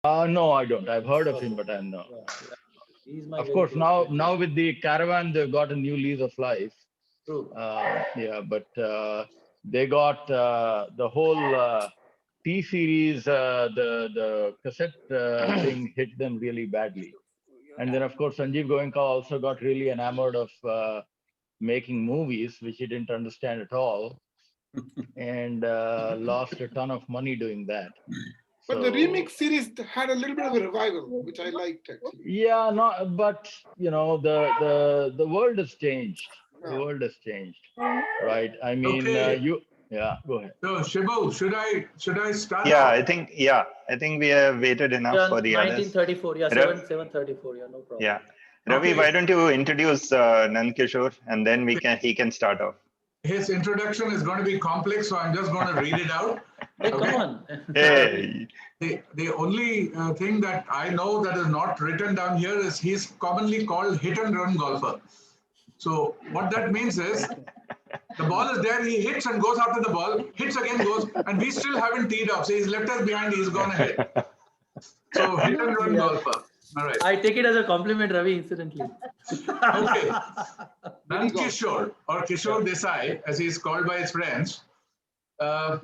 No, I don't. I've heard of him, Okay. but I know. Yeah, yeah. He's my Of very course, close friend. now with the caravan, they've got a new lease of life. True. Yeah, but they got the whole T series, the cassette thing hit them really badly. And then, of course, Sanjeev Goenka also got really enamored of making movies, which he didn't understand at all, and lost a ton of money doing that. But the remix So series had a little bit of a revival, which I liked actually. yeah, no, but the world has changed. The Yeah. world has changed, right? I mean, Okay. yeah, go ahead. So Shibu, should I start Yeah, off? I think we have waited enough Yeah, for the others. 1934. Yeah, Ra- 734. Yeah, no problem. yeah, Ravi, why Okay. don't you introduce Nand Kishore and then he can start off. His introduction is going to be complex, so I'm just going to read it out. Hey, come Okay. on. Hey, The only thing that I know that is not written down here is he's commonly called hit and run golfer. So what that means is the ball is there, he hits and goes after the ball, hits again, goes, and we still haven't teed off. So he's left us behind, he's gone ahead. So hit and run Yeah. golfer. All right. I take it as a compliment, Ravi, incidentally. Okay. Nand Kishore, or Kishore Desai, as he's called by his friends,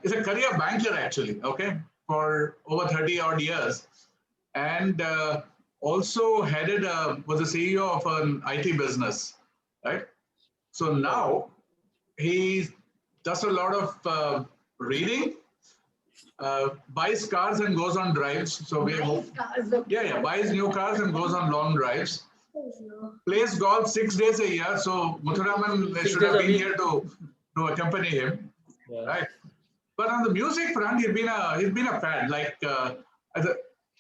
is a career banker actually, okay, for over 30 odd years. And also was a CEO of an IT business, right? So now he does a lot of reading, buys cars and goes on drives. So buys new cars and goes on long drives. Plays golf 6 days a year. So Muthuraman 6 should days have a been week. here to accompany him, Yeah. right? But on the music front, he's been a fan. Like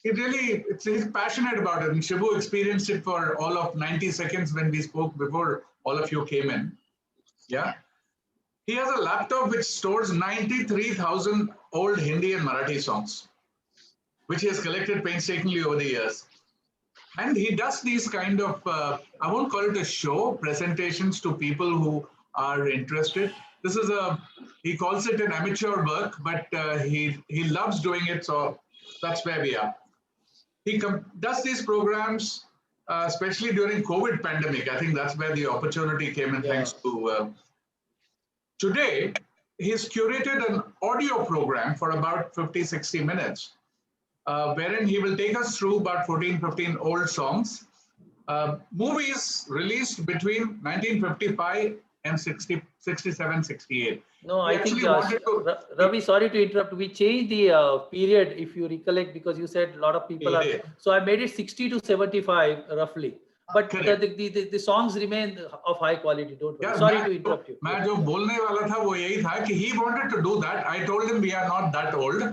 he's passionate about it. And Shibu experienced it for all of 90 seconds when we spoke before all of you came in. Yeah. He has a laptop which stores 93,000 old Hindi and Marathi songs, which he has collected painstakingly over the years. And he does these kind of, I won't call it a show, presentations to people who are interested. He calls it an amateur work, but he loves doing it. So that's where we are. He does these programs, especially during COVID pandemic. I think that's where the opportunity came in, thanks to today, he's curated an audio program for about 50, 60 minutes, wherein he will take us through about 14, 15 old songs, movies released between 1955 and 67, 68. No, We I think, actually wanted to. Ravi, sorry to interrupt. We changed the period, if you recollect, because you said a lot of people are. So I made it 60 to 75 roughly. But the songs remain of high quality. Don't worry. Sorry to interrupt you. मैं जो बोलने वाला था वो यही था कि he wanted to do that. I told him we are not that old.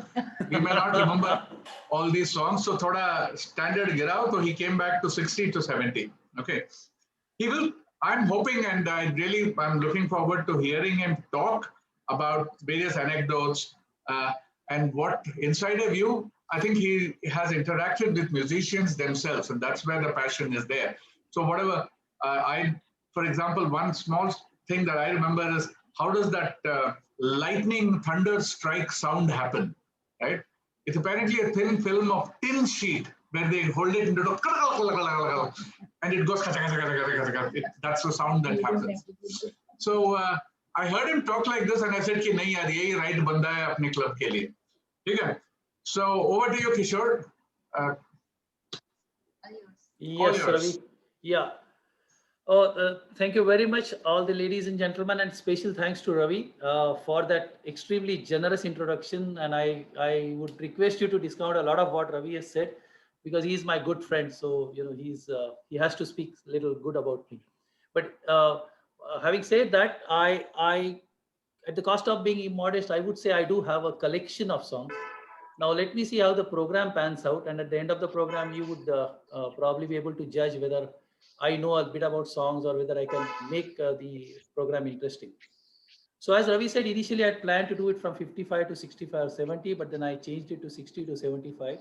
We may not remember all these songs. So थोड़ा standard गिराओ. So he came back to 60 to 70. Okay. He will. I'm hoping and I'm looking forward to hearing him talk about various anecdotes and what insider view. I think he has interacted with musicians themselves, and that's where the passion is there. So whatever for example, one small thing that I remember is how does that lightning thunder strike sound happen, right? It's apparently a thin film of tin sheet where they hold it into and it goes, that's the sound that happens. So I heard him talk like this and I said, कि नहीं यार यही right बंदा है अपने club के लिए. ठीक है? So over to you, Kishore. Yes, Ravi. Yeah. Thank you very much, all the ladies and gentlemen, and special thanks to Ravi for that extremely generous introduction. And I would request you to discount a lot of what Ravi has said, because he's my good friend. So he has to speak a little good about me. But having said that, I at the cost of being immodest, I would say I do have a collection of songs. Now let me see how the program pans out, and at the end of the program, you would probably be able to judge whether I know a bit about songs or whether I can make the program interesting. So as Ravi said, initially I had planned to do it from 55 to 65 or 70, but then I changed it to 60 to 75.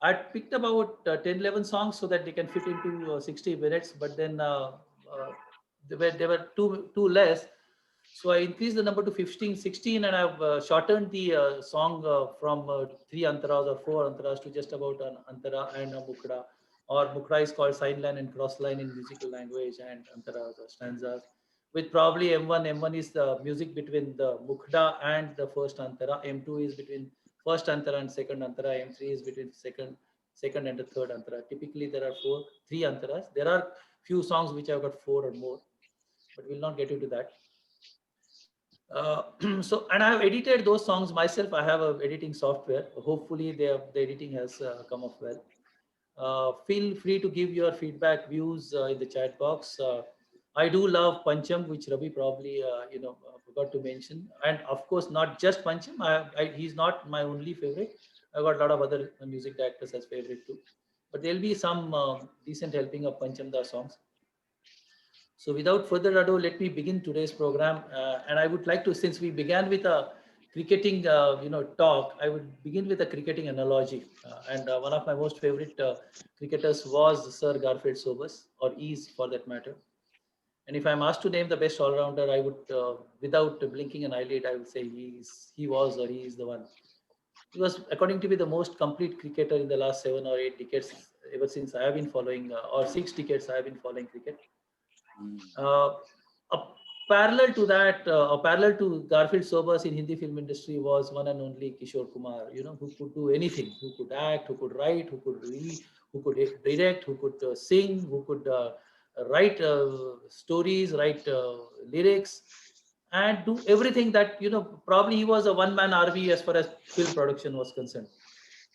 I picked about 10, 11 songs so that they can fit into 60 minutes, but then there were too less. So I increased the number to 15, 16, and I've shortened the song from 3 antaras or 4 antaras to just about an antara and a mukda. Or mukda is called sign line and cross line in musical language, and antaras or stanzas. With probably M1. M1 is the music between the mukda and the first antara. M2 is between first antara and second antara. M3 is between second and the third antara. Typically, there are 3 antaras. There are few songs which have got 4 or more, but we'll not get into that. So, and I have edited those songs myself. I have a editing software. Hopefully the editing has come off well. Feel free to give your feedback, views in the chat box. I do love Pancham, which Ravi probably forgot to mention, and of course not just Pancham. He's not my only favorite. I've got a lot of other music directors as favorite too, but there'll be some decent helping of Pancham Da songs. So without further ado, let me begin today's program. And I would like to, since we began with a cricketing, talk, I would begin with a cricketing analogy. And one of my most favorite cricketers was Sir Garfield Sobers, or is for that matter. And if I'm asked to name the best all-rounder, I would, without blinking an eyelid, I would say he was or he is the one. He was, according to me, the most complete cricketer in the last 7 or 8 decades, ever since I have been following, or 6 decades I have been following cricket. A parallel to that, a parallel to Garfield Sobers in Hindi film industry was one and only Kishore Kumar, who could do anything, who could act, who could write, who could read, who could direct, who could sing, who could write stories, write lyrics, and do everything that, probably he was a one-man army as far as film production was concerned.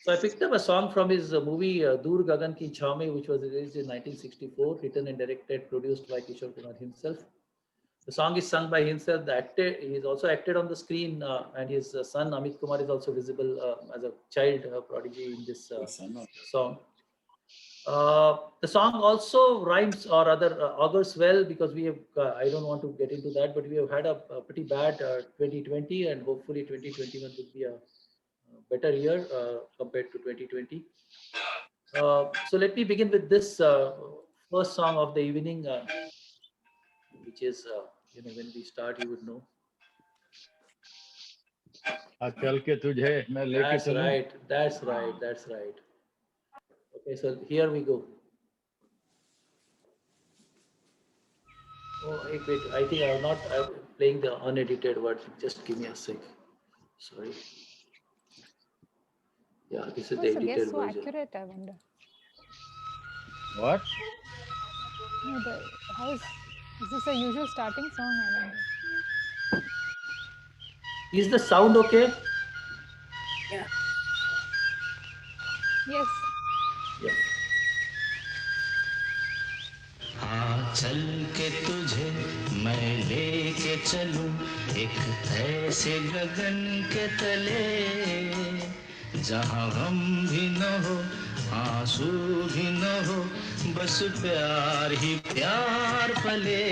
So I picked up a song from his movie Dur Gagan Ki Chhaw Mein, which was released in 1964, written and directed, produced by Kishore Kumar himself. The song is sung by himself. He's also acted on the screen, and his son Amit Kumar is also visible as a child prodigy in this song. The song also rhymes or rather augurs well, because we have, I don't want to get into that, but we have had a pretty bad 2020, and hopefully 2021 will be a better year compared to 2020. So let me begin with this first song of the evening, which is, when we start, you would know. That's right. Okay, so here we go. Oh, wait, I think I'm not playing the unedited version. Just give me a sec. Sorry. Yeah, this is the edited so version. Accurate, I wonder. What? No, is this a usual starting song? I wonder. Is the sound okay? Yes. Yeah. हाँ चल के तुझे मैं लेके चलूं एक ऐसे गगन के तले जहाँ गम भी न हो आंसू भी न हो बस प्यार ही प्यार पले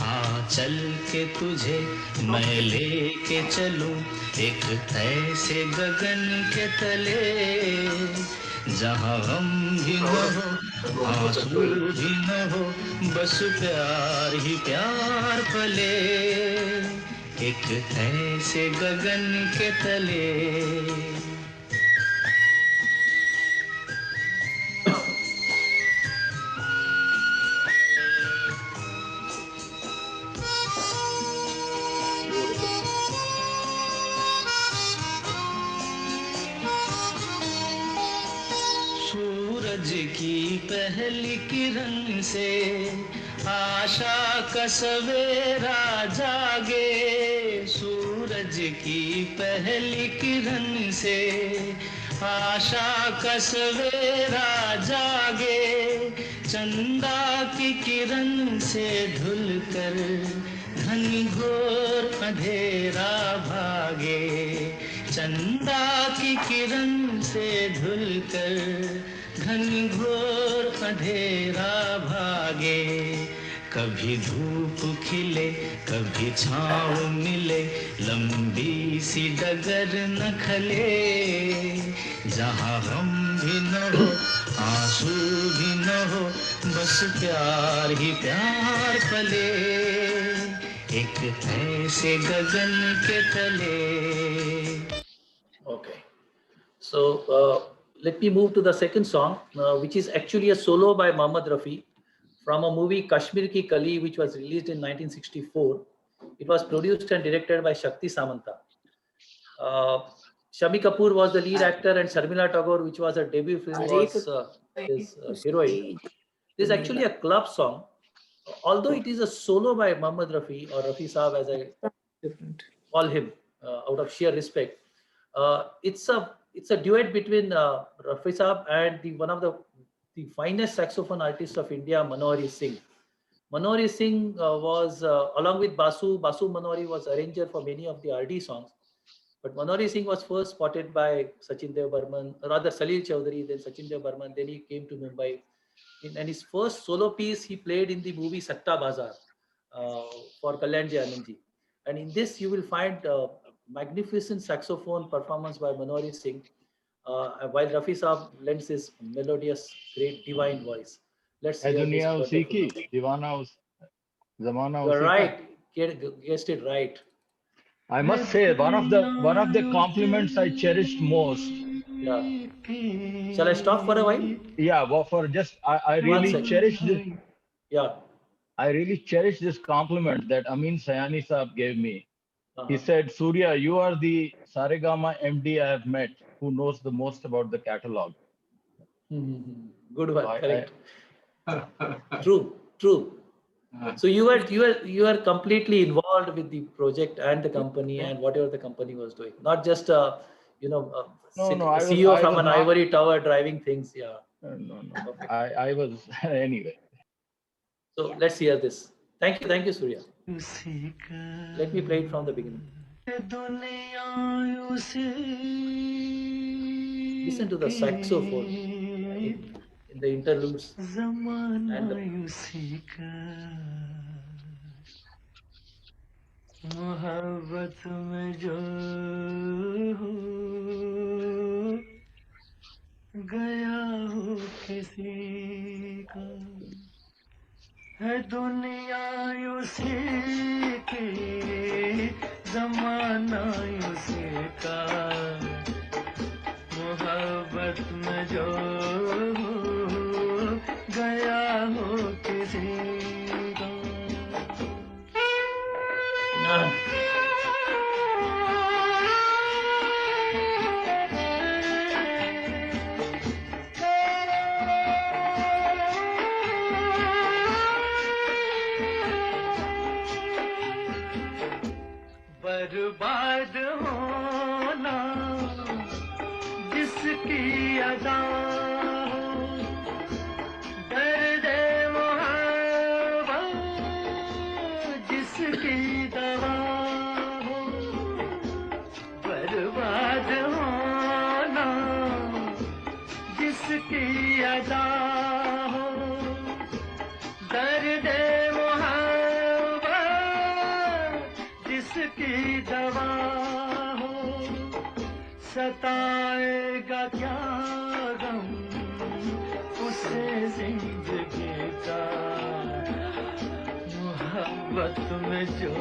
हाँ चल के तुझे मैं लेके चलूं एक ऐसे गगन के तले जहाँ गम भी न हो आंसू भी न हो बस प्यार ही प्यार पले एक ऐसे गगन के तले की पहली किरण से आशा का सवेरा जागे सूरज की पहली किरण से आशा का सवेरा जागे चंदा की किरण से ढुलकर घनघोर अंधेरा भागे चंदा की किरण से ढुलकर घनघोर अंधेरा भागे कभी धूप खिले कभी छाँव मिले लंबी सी डगर न खले जहाँ गम भी न हो आंसू भी न हो बस प्यार ही प्यार पले एक ऐसे गगन के तले. Okay. So let me move to the second song, which is actually a solo by Mohammad Rafi from a movie Kashmir Ki Kali, which was released in 1964. It was produced and directed by Shakti Samanta. Shami Kapoor was the lead actor, and Sharmila Tagore, which was her debut film, was his heroine. This is actually a club song, although it is a solo by Mohammad Rafi, or Rafi Saab as I call him out of sheer respect. It's a duet between Rafi Saab and one of the finest saxophone artists of India, Manohari Singh. Manohari Singh was, along with Basu Manohari was arranger for many of the RD songs. But Manohari Singh was first spotted by Sachin Dev Burman, rather Salil Chaudhary, then Sachin Dev Burman, then he came to Mumbai. And his first solo piece he played in the movie Satta Bazaar for Kalyanji Anandji. And in this you will find magnificent saxophone performance by Manohari Singh, while Rafi Saab lends his melodious, great, divine voice. Let's Hai hear this duniya usi wonderful ki, Deewana zamana You're usi ka. right. Guessed it right. I must say, one of the compliments I cherished most. Yeah. Shall I stop for a while? Yeah, well, for just I really second. cherish this. Yeah. I really cherish this compliment that Amin Sayani Saab gave me. He Uh-huh. said, Surya, you are the Saregama MD I have met who knows the most about the catalog. Good one. I- Correct. True. So you are completely involved with the project and the company and whatever the company was doing, not just No, I was- CEO I from was an not- ivory tower driving things. Yeah. No. Okay. I was anyway. So let's hear this. Thank you, Surya. Let me play it from the beginning. Listen to the saxophone in the interludes. And मोहब्बत में जो हो गया हो किसी का है दुनिया उसी की जमाना उसी का मोहब्बत में जो हो गया हो किसी का बर्बाद होना जिसकी अदा हो दर्द मोहब्बत जिसकी दवा हो बर्बाद होना जिसकी अदा हो दर्द जिसकी दवा हो सताएगा क्या गम उसे जिंदगी का मोहब्बत में जो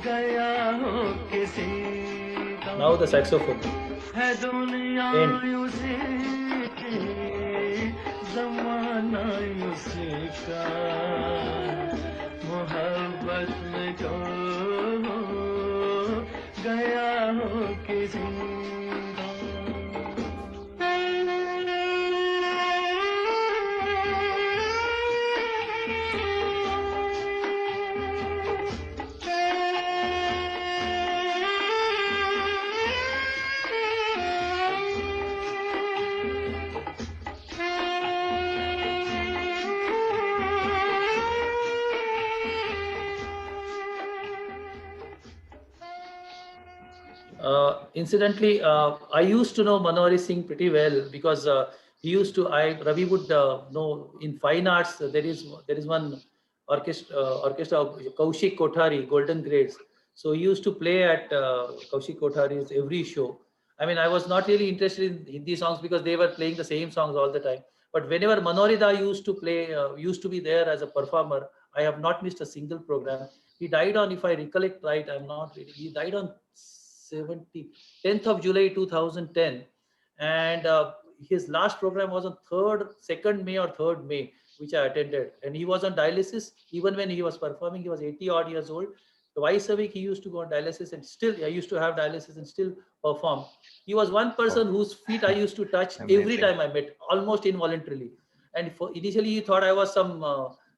गया हो किसी का now the saxophone. है दुनिया उसी की जमाना उसी का मोहब्बत में जो गया हो किसी Incidentally, I used to know Manohari Singh pretty well because he used to. Ravi would know in fine arts. There is one orchestra Kaushik Kothari, Golden Grades. So he used to play at Kaushik Kothari's every show. I mean, I was not really interested in Hindi songs because they were playing the same songs all the time. But whenever Manohari Da used to play, used to be there as a performer, I have not missed a single program. He died on, if I recollect right, I'm not really, he died on 10th of July 2010. And his last program was on 2nd May or 3rd May, which I attended. And he was on dialysis. Even when he was performing, he was 80 odd years old. Twice a week, he used to go on dialysis, and still, I used to have dialysis and still perform. He was one person whose feet I used to touch every Amazing. time I met, almost involuntarily. And initially, he thought I was some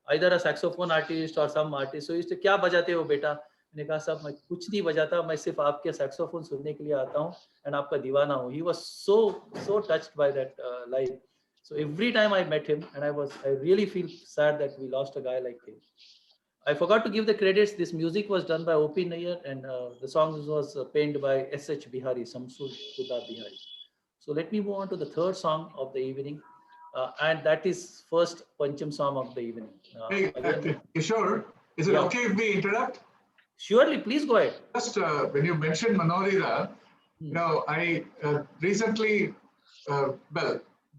either a saxophone artist or some artist. So he used to, "Kya bajate ho beta?" मैंने कहा, "साहब मैं कुछ नहीं बजाता, मैं सिर्फ आपके saxophone सुनने के लिए आता हूँ and आपका दीवाना हूँ." He was so touched by that live. So every time I met him, and I really feel sad that we lost a guy like him. I forgot to give the credits. This music was done by O.P. Nayyar, and the song was penned by S.H. Bihari, Samsul Huda Bihari. So let me move on to the third song of the evening, and that is first Pancham song of the evening. Hey, Kishore, is it Yeah. okay if we interrupt? Surely, please go ahead. Just when you mentioned Manorira, I recently,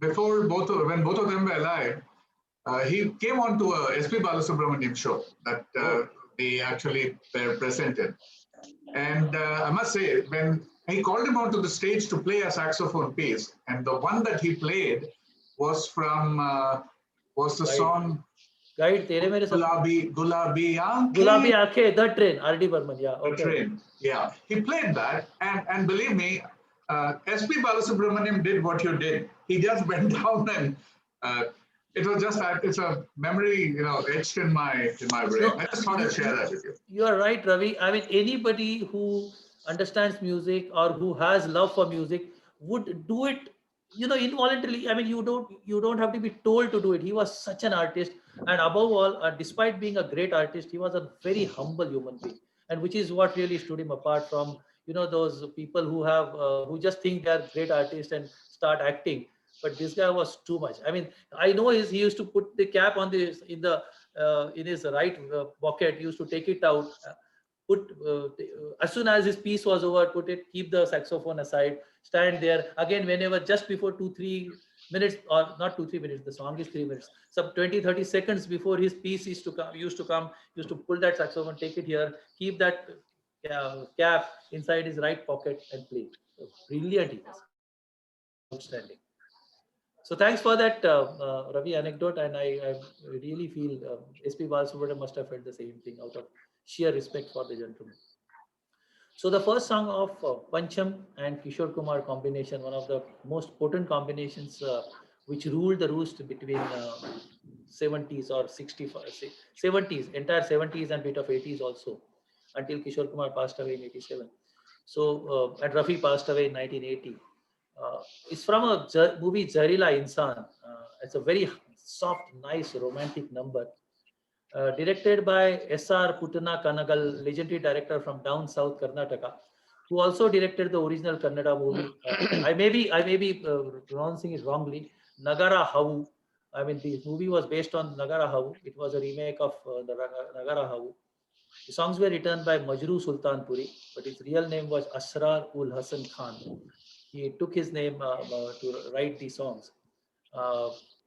before when both of them were alive, he came on to a S.P. Balasubramaniam show that they actually were presented. And I must say, when he called him onto the stage to play a saxophone piece, and the one that he played was from, was the song Guide, tere mere Gulabi Aankhein. Gulabi Aankhein, The Train, R.D. Burman. Yeah, The okay. Train. Yeah, he played that, and believe me, S.P. Balasubramaniam did what you did. He just went down, and it was just that it's a memory, etched in my brain. No, I just thought I'd share that with you. You are right, Ravi. I mean, anybody who understands music or who has love for music would do it, involuntarily. I mean, you don't have to be told to do it. He was such an artist, and above all, despite being a great artist, he was a very humble human being, and which is what really stood him apart from, those people who have who just think they are great artists and start acting. But this guy was too much. I mean, I know he used to put the cap on in his right pocket. He used to take it out, as soon as his piece was over, keep the saxophone aside, stand there again whenever, just before 2-3 minutes, or not 2-3 minutes, the song is 3 minutes, some 20-30 seconds before his piece used to pull that saxophone, take it here, keep that cap inside his right pocket and play. So brilliant, he was. Outstanding. So thanks for that, Ravi, anecdote, and I really feel S.P. Balasubramaniam must have felt the same thing out of sheer respect for the gentleman. So the first song of Pancham and Kishore Kumar combination, one of the most potent combinations which ruled the roost between 70s or 70s, entire 70s and bit of 80s also, until Kishore Kumar passed away in 87. So, and Rafi passed away in 1980. It's from a movie Zahirila Insan. It's a very soft, nice, romantic number. Directed by S.R. Putana Kanagal, legendary director from down south Karnataka, who also directed the original Kannada movie. I may be pronouncing it wrongly. Nagara Havu. I mean, the movie was based on Nagara Havu. It was a remake of the Nagara Havu. The songs were written by Majroo Sultanpuri, but his real name was Asrar ul Hasan Khan. He took his name to write the songs.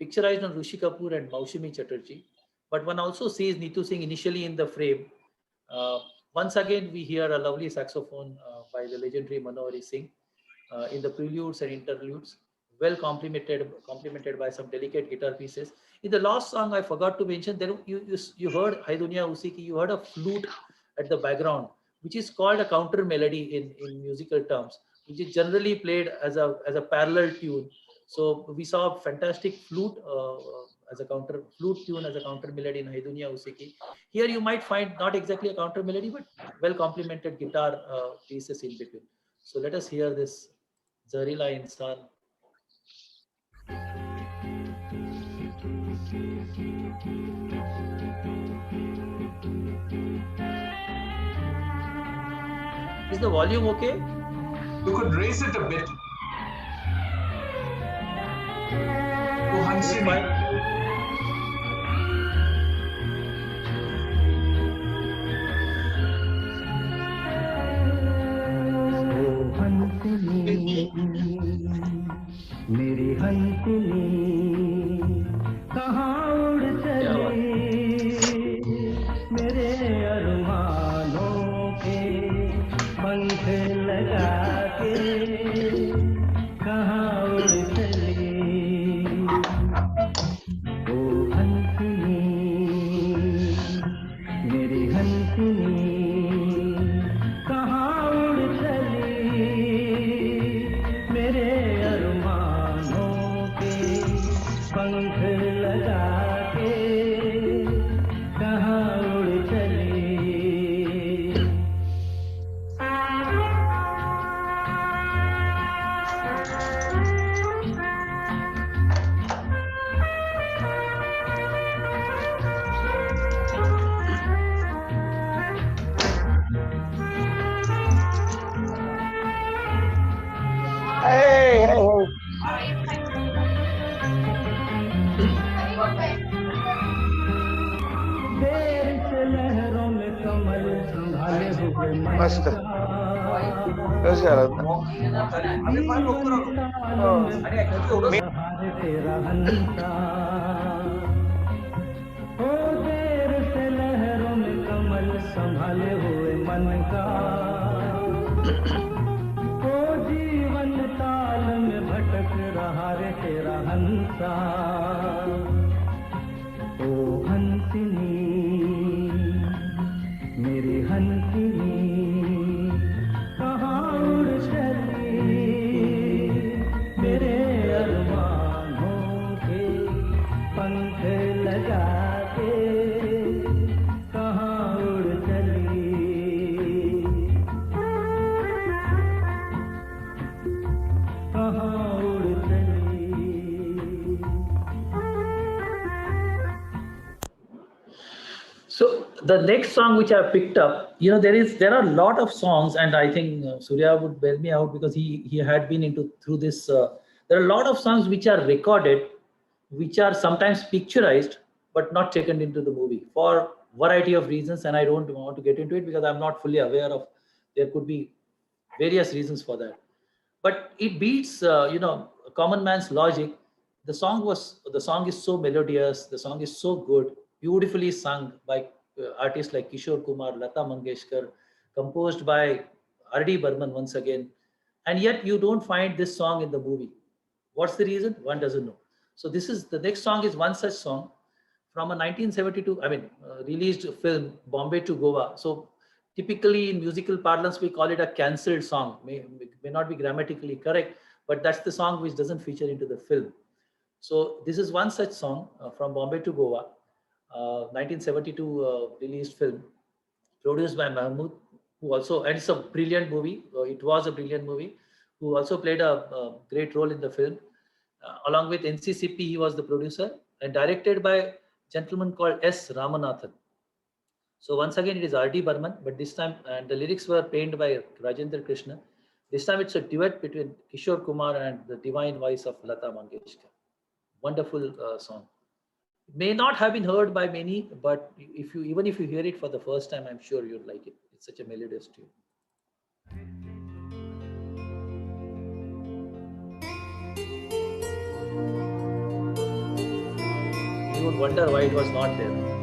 Picturized on Rishi Kapoor and Maushami Chatterjee. But one also sees Neetu Singh initially in the frame. Once again, we hear a lovely saxophone by the legendary Manohari Singh in the preludes and interludes, well complemented by some delicate guitar pieces. In the last song, I forgot to mention, there you heard Hai Duniya Usi Ki, you heard a flute at the background, which is called a counter melody in musical terms, which is generally played as a parallel tune. So we saw a fantastic flute tune as a counter melody in Hai Duniya Usi Ki. Here you might find not exactly a counter melody, but well complemented guitar pieces in between. So let us hear this Zahirila Insan. Is the volume okay? You could raise it a bit. Oh, Hansini. Fine. मेरी हंसनी कहाँ उड़ चले उड़ चली ओ हंसनी मेरी हंसनी कहाँ उड़ चली मेरे अरमानों के पंख लगा के कहाँ उड़ चली देर से लहरों में कमल संभाले हुए मस्त कसं तेरा हंसा ओ देर से लहरों में कमल संभाले हुए मन का ओ जीवन ताल में भटक रहा रे तेरा हंसा ओ हंसनी मेरी हंसनी कहाँ उड़ चली मेरे अरमानों के पंख लगा के कहाँ उड़ चली कहाँ उड़ चली So the next song which I picked up, there are a lot of songs, and I think Surya would bail me out because he had been through this. There are a lot of songs which are recorded, which are sometimes picturized, but not taken into the movie for variety of reasons, and I don't want to get into it because I'm not fully aware of. There could be various reasons for that, but it beats a common man's logic. The song is so melodious. The song is so good, beautifully sung by artists like Kishore Kumar, Lata Mangeshkar, composed by R.D. Burman once again, and yet you don't find this song in the movie. What's the reason? One doesn't know. So the next song is one such song from a 1972, released film, Bombay to Goa. So typically in musical parlance, we call it a cancelled song. May not be grammatically correct, but that's the song which doesn't feature into the film. So this is one such song from Bombay to Goa, 1972 released film, produced by Mahmood, who also, and it's a brilliant movie. It was a brilliant movie, who also played a great role in the film. Along with NCCP, he was the producer, and directed by a gentleman called S. Ramanathan. So once again, it is R.D. Burman, but this time, and the lyrics were penned by Rajendra Krishna. This time it's a duet between Kishore Kumar and the divine voice of Lata Mangeshkar. Wonderful song. May not have been heard by many, but even if you hear it for the first time, I'm sure you'll like it. It's such a melodious tune. You would wonder why it was not there.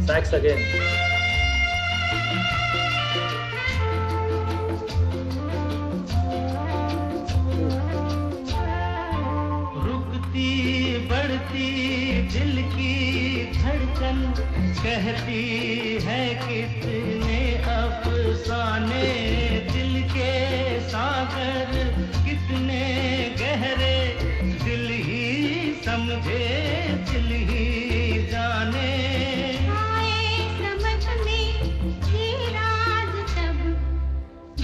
Sax again. रुकती बढ़ती दिल की धड़कन कहती है कितने अफसाने, दिल के सागर कितने गहरे, दिल ही समझे दिल ही जाने। आए समझ में ये राज तब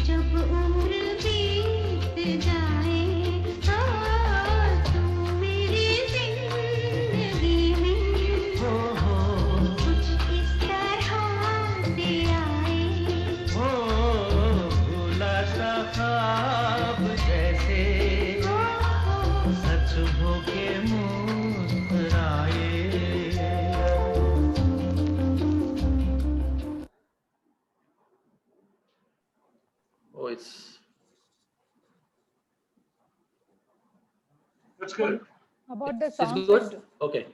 जब उम्र बीत जाए, तू मेरी जिंदगी में कुछ इस तरह से आए। भूला सा ख्वाब जैसे सच हो के मुस्कुराए। Oh, it's That's good. About the it's songs, good. Okay.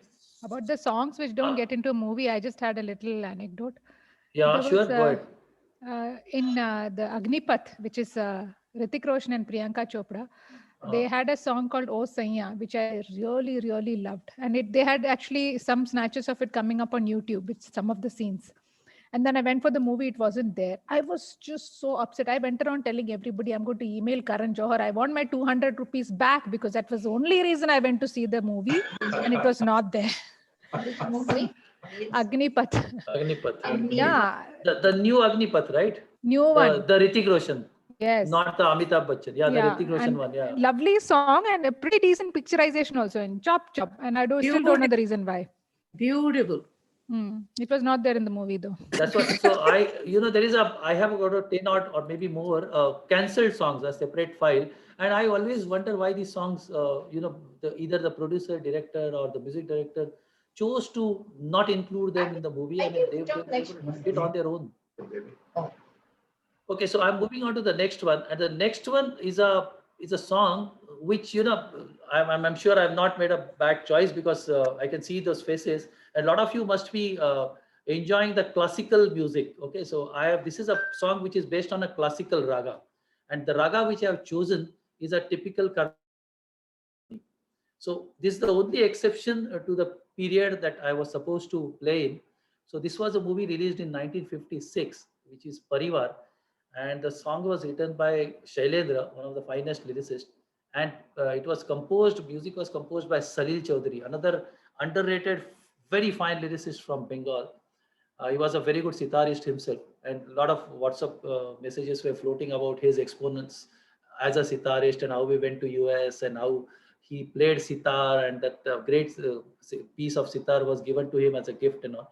about the songs which don't get into a movie, I just had a little anecdote. Yeah, There sure. was, Go ahead. In the Agnipath, which is Hrithik Roshan and Priyanka Chopra, they had a song called "O Saiya," which I really, really loved. And they had actually some snatches of it coming up on YouTube. It's some of the scenes. And then I went for the movie, it wasn't there. I was just so upset. I went around telling everybody, I'm going to email Karan Johar. I want my 200 rupees back, because that was the only reason I went to see the movie, and it was not there. Movie? Agnipath. Agnipath. Yeah, The new Agnipath, right? new one. The Hrithik Roshan, Yes. not the Amitabh Bachchan. Yeah, the Yeah, Hrithik Roshan and one. Yeah. lovely song and a pretty decent picturization also in Chop Chop. And I still don't know the reason why. Beautiful. It was not there in the movie though. That's what. So I have got a 10 or maybe more cancelled songs, a separate file, and I always wonder why these songs, either the producer, director, or the music director chose to not include them in the movie. I mean, they did it on their own. Okay, so I'm moving on to the next one, and the next one is a song which I'm sure I've not made a bad choice, because I can see those faces. A lot of you must be enjoying the classical music. Okay, so this is a song which is based on a classical raga, and the raga which I have chosen is a typical Karnataka. So this is the only exception to the period that I was supposed to play in. So this was a movie released in 1956, which is Parivar, and the song was written by Shailendra, one of the finest lyricists, and music was composed by Salil Chaudhary, another underrated, very fine lyricist from Bengal. He was a very good sitarist himself, and a lot of WhatsApp messages were floating about his exponents as a sitarist, and how we went to US and how he played sitar, and that great piece of sitar was given to him as a gift and all.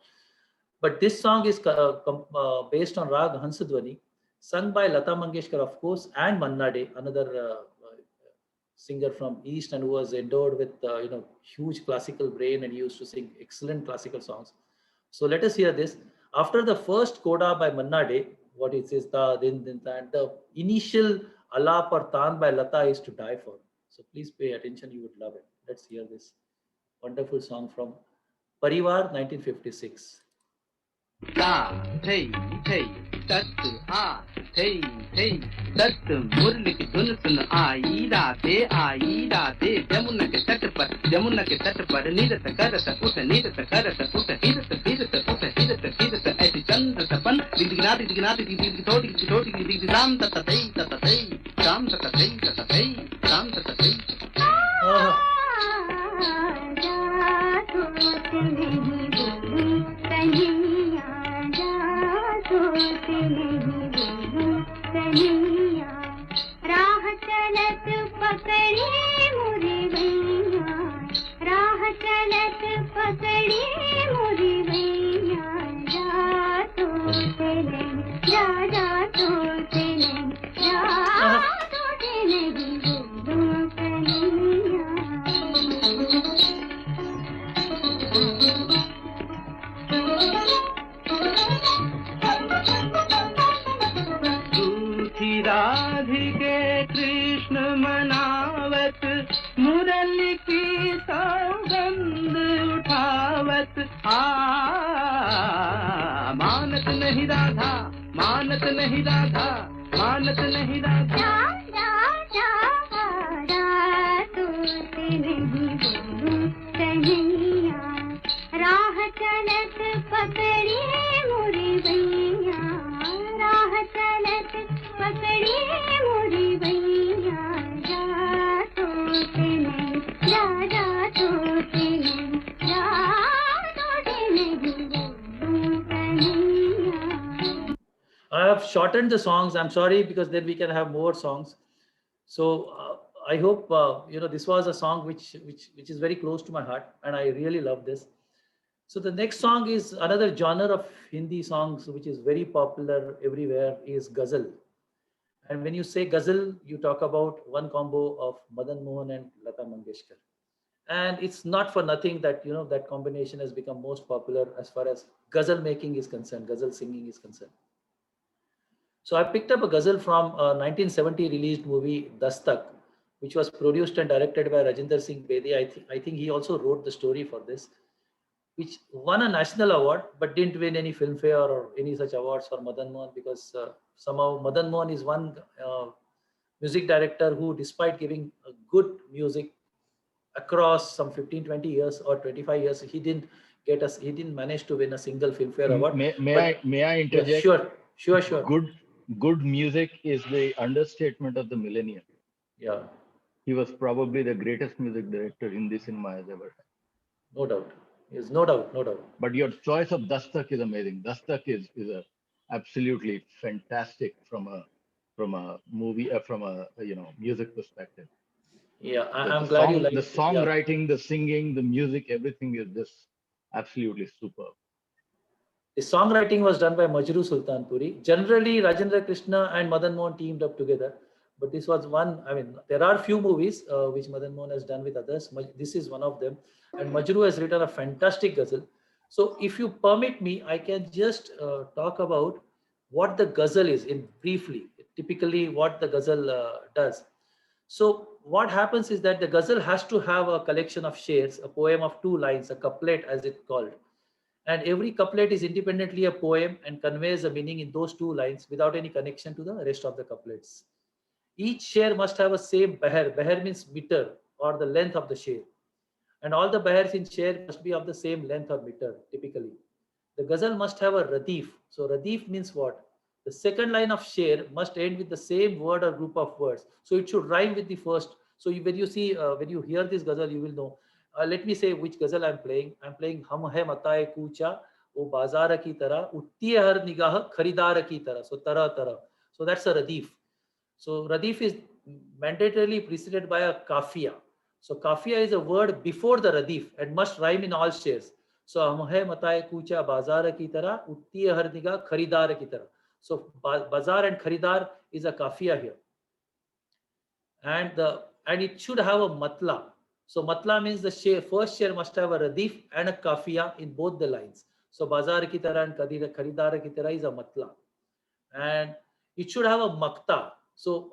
But this song is based on Rag Hansadwani, sung by Lata Mangeshkar, of course, and Manna Dey, another singer from East, and who was endowed with huge classical brain, and he used to sing excellent classical songs. So let us hear this. After the first coda by Manna Dey, what it says, ta din din ta, and the initial Alap or Taan by Lata is to die for. So please pay attention, you would love it. Let's hear this wonderful song from Parivar, 1956. Ta thei thei tat a thei thei tat murli ki dhun sun aayi raate jamuna ke tat par nirat karata ut hirat aisi chand tapan dignaati dig ram tatatei ram tatatei राह चलत पकड़े मुरी भैया, राह चलत पकड़े मुरी भैया, जा तो चले जा तो चले जा तो चले बोलो कन्हैया। राधिके कृष्ण मनावत मुरली की सौगंध उठावत मानत नहीं राधा मानत नहीं राधा मानत नहीं राधा तो नहीं बोलूं कन्हैया चलत पकड़ी मोरी बैया राह चलत पकड़ी मोरी बैया जा तोते नहीं जा तोते नहीं जा तोते नहीं Kanhaiya. I have shortened the songs. I'm sorry, because then we can have more songs. So I hope this was a song which is very close to my heart, and I really love this. So the next song is another genre of Hindi songs which is very popular everywhere, is ghazal. And when you say ghazal, you talk about one combo of Madan Mohan and Lata Mangeshkar. And it's not for nothing that that combination has become most popular as far as ghazal making is concerned, ghazal singing is concerned. So I picked up a ghazal from a 1970 released movie Dastak, which was produced and directed by Rajinder Singh Bedi. I think he also wrote the story for this, which won a national award but didn't win any Filmfare or any such awards for Madan Mohan, because somehow Madan Mohan is one music director who, despite giving good music across some 15-20 years or 25 years, he didn't manage to win a single Filmfare award. May I interject? Yeah, sure. Good music is the understatement of the millennium. Yeah. He was probably the greatest music director Hindi cinema has ever had. No doubt. Yes, no doubt. But your choice of Dastak is amazing. Dastak is a absolutely fantastic from a movie from a music perspective. Yeah, I'm glad you like the it. songwriting, the singing, the music, everything is just absolutely superb. The songwriting was done by Majru Sultanpuri. Generally, Rajendra Krishna and Madan Mohan teamed up together. But this was one, there are few movies which Madan Mohan has done with others. This is one of them. And Majru has written a fantastic ghazal. So if you permit me, I can just talk about what the ghazal is in briefly, typically what the ghazal does. So what happens is that the ghazal has to have a collection of shares, a poem of 2 lines, a couplet as it's called. And every couplet is independently a poem and conveys a meaning in those 2 lines without any connection to the rest of the couplets. Each share must have a same bahr. Bahr means meter or the length of the share. And all the bahars in share must be of the same length or meter, typically. The ghazal must have a radif. So radif means what? The second line of share must end with the same word or group of words. So it should rhyme with the first. So when you hear this ghazal, you will know. Let me say which ghazal I'm playing. I'm playing Hum hai mataye kucha, o bazar ki tarah, uttiye har nigah kharidar ki tarah. So tarah. So that's a radif. So radif is mandatorily preceded by a kafiya. So kafiya is a word before the radif and must rhyme in all shares. So hum hai mataye kucha, bazar ki tarah, uttiye har nigah kharidar ki tarah. So bazar and kharidar is a kafiya here. And it should have a matla. So matla means the first share must have a radif and a kafiya in both the lines. So bazar ki tarah and kharidar ki tarah is a matla. And it should have a makta. So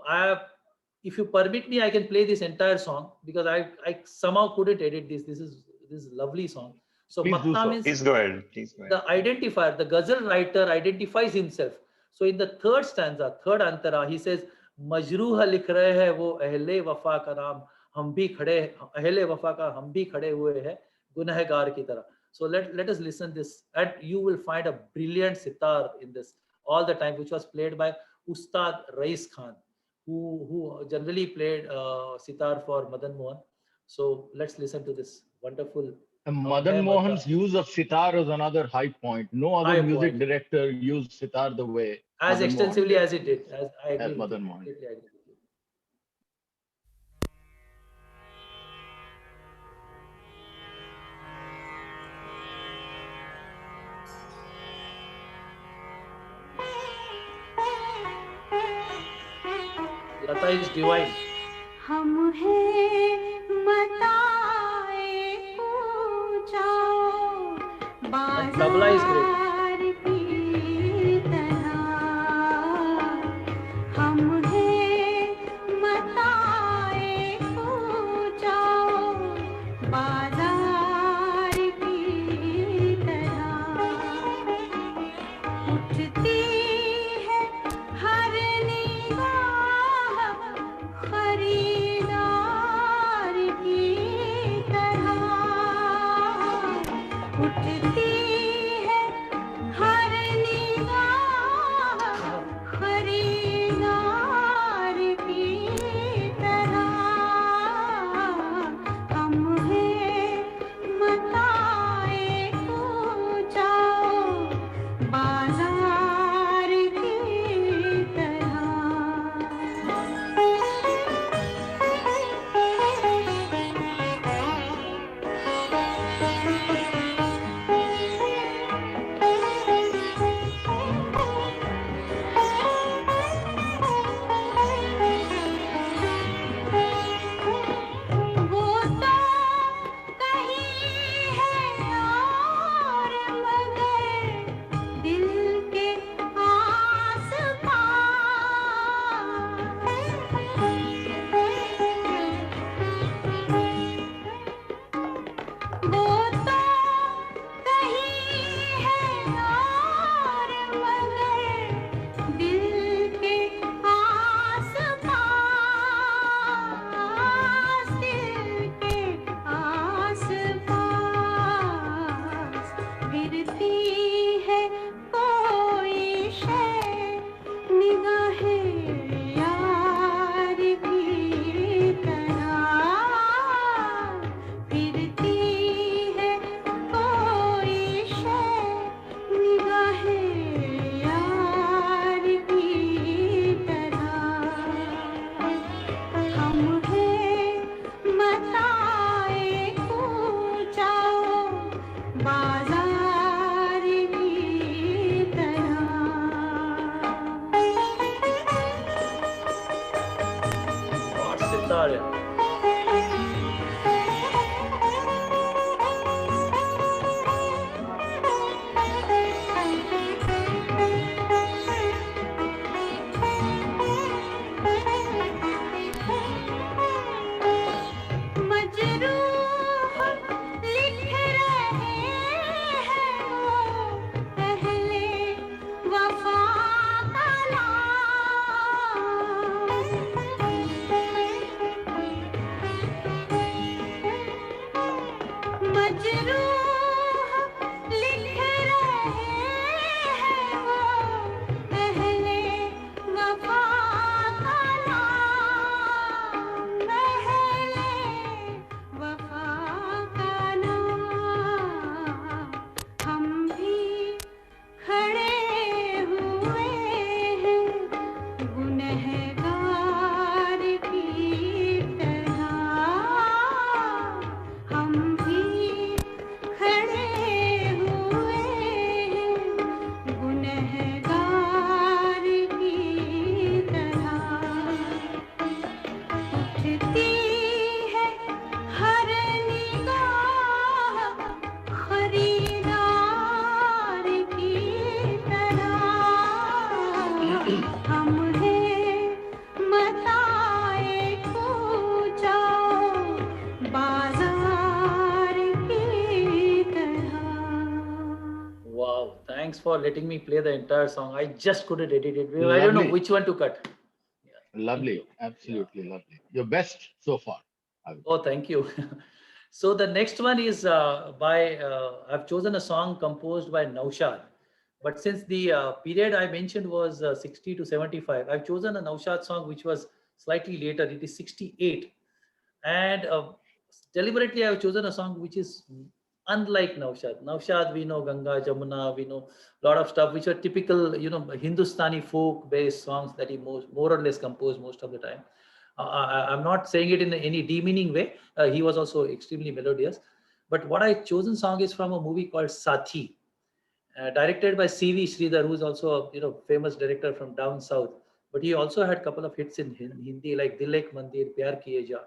if you permit me, I can play this entire song because I somehow couldn't edit this. This is a lovely song. So makta means Please go ahead. the identifier, the ghazal writer identifies himself. So in the third stanza, third antara, he says, Majruha likh rahe hai wo ahle wafa ka naam, hum bhi khade, ahle wafa ka hum bhi khade hue hai, gunahgar ki tarah. So let us listen this, and you will find a brilliant sitar in this all the time, which was played by Ustad Rais Khan, who generally played sitar for Madan Mohan. So let's listen to this wonderful. Madan Mohan's use of sitar is another high point. No other music director used sitar the way as Madan extensively Mohan as it did. as Madan Mohan. Lata is divine. हम हैं मताए पूछा And tabla is great. बाजार की तरह हम हैं मताए पूछा बाजार की तरह उठती है हर निगाह खरीदार की तरह उठती बाजार की तरह What sitar, yeah. मजरूह लिख रहे हैं वो पहले वफा का नाम मजरूह लिख रहे हैं वो पहले वफा का नाम पहले वफा का नाम हम भी खड़े हुए हैं गुनहगार की तरह हम भी खड़े हुए हैं गुनहगार की तरह उठती है हर निगाह खरीदार की तरह हम हैं मताए पूजा बाजार की तरह Wow, thanks for letting me play the entire song. I just couldn't edit it. I don't know Lovely. which one to cut. Lovely, absolutely lovely. Your best so far. Oh, thank you. So the next one is I've chosen a song composed by Naushad. But since the period I mentioned was 60 to 75, I've chosen a Naushad song which was slightly later. It is 68. And deliberately I've chosen a song which is unlike Naushad. Naushad, we know Ganga, Jamuna, we know a lot of stuff which are typical, Hindustani folk-based songs that he more or less composed most of the time. I'm not saying it in any demeaning way. He was also extremely melodious. But what I chosen song is from a movie called Sathi, directed by C.V. Sridhar, who's also a famous director from down south. But he also had a couple of hits in Hindi like Dil Ek Mandir, Pyar Kiye Ja.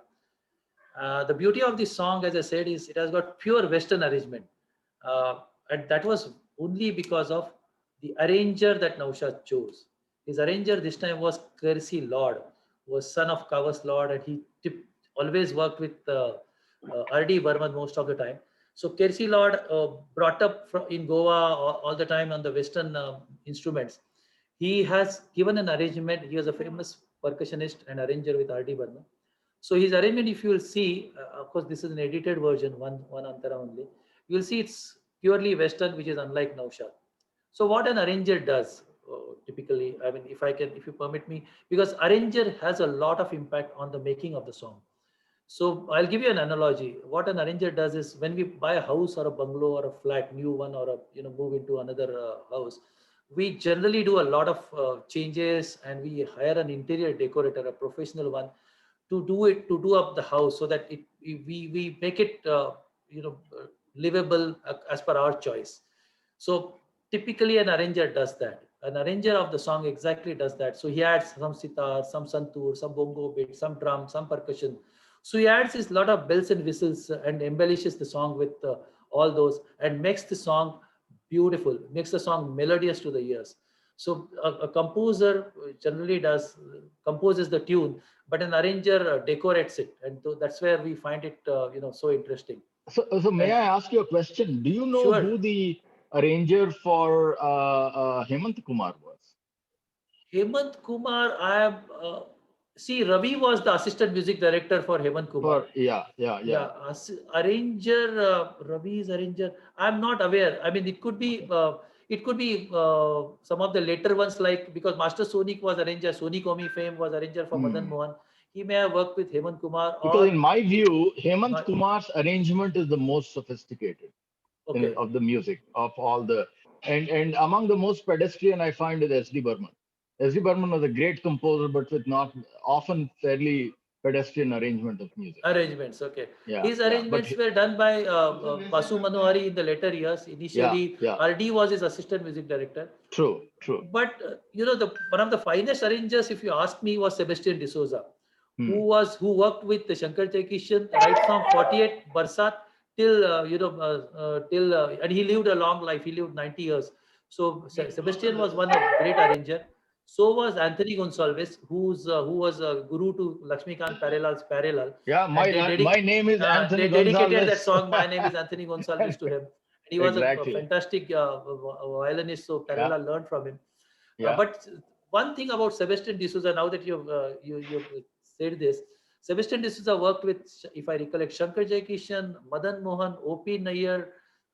The beauty of this song, as I said, is it has got pure Western arrangement. And that was only because of the arranger that Naushad chose. His arranger this time was Kersey Lord, who was son of Kavas Lord, and he always worked with R.D. Burman most of the time. So Kersey Lord, brought up in Goa all the time on the Western instruments, he has given an arrangement. He was a famous percussionist and arranger with R.D. Burman. So his arrangement, if you will see, of course, this is an edited version, one antara only. You will see it's purely Western, which is unlike Naushad. So what an arranger does, typically, I mean, if you permit me, because arranger has a lot of impact on the making of the song. So I'll give you an analogy. What an arranger does is when we buy a house or a bungalow or a flat, new one, or move into another house, we generally do a lot of changes, and we hire an interior decorator, a professional one, to do up the house so that we make it livable as per our choice. So typically an arranger does that. An arranger of the song exactly does that. So he adds some sitar, some santoor, some bongo beat, some drum, some percussion. So he adds a lot of bells and whistles and embellishes the song with all those, and makes the song beautiful, makes the song melodious to the ears. So a composer generally composes the tune, but an arranger decorates it, and that's where we find it so interesting. So may I ask you a question? Do you know Sure. who the arranger for Hemant Kumar was? Hemant Kumar, see, Ravi was the assistant music director for Hemant Kumar. Arranger, Ravi's arranger, I'm not aware. I mean, it could be some of the later ones, like, because Master Sonik was arranger, Soni Komi fame was arranger for Madan Mohan. He may have worked with Hemant Kumar. Because in my view, Hemant Kumar's arrangement is the most sophisticated of the music, of all the, and among the most pedestrian I find is S.D. Burman. S.D. Burman was a great composer, but with not often fairly pedestrian arrangement of music. Arrangements, okay. Yeah, His yeah, but arrangements he- were done by Basu Manohari in the later years. Initially, yeah. RD was his assistant music director. True, true. But one of the finest arrangers, if you ask me, was Sebastian D'Souza, Hmm. who worked with Shankar Jaikishan right from 48 Barsat till and he lived a long life. He lived 90 years. So Sebastian was one of great arranger. So was Anthony Gonsalves, who was a guru to Lakshmikant Parilal's Parilal. Yeah, my And they my name is Anthony they dedicated that Gonzalez. song. My name is Anthony Gonsalves to him. And he was Exactly. a fantastic violinist. So Parilal learned from him. Yeah. But one thing about Sebastian D'Souza, now that you've said this, Sebastian D'Souza worked with, if I recollect, Shankar Jaikishan, Madan Mohan, O.P. Nayyar,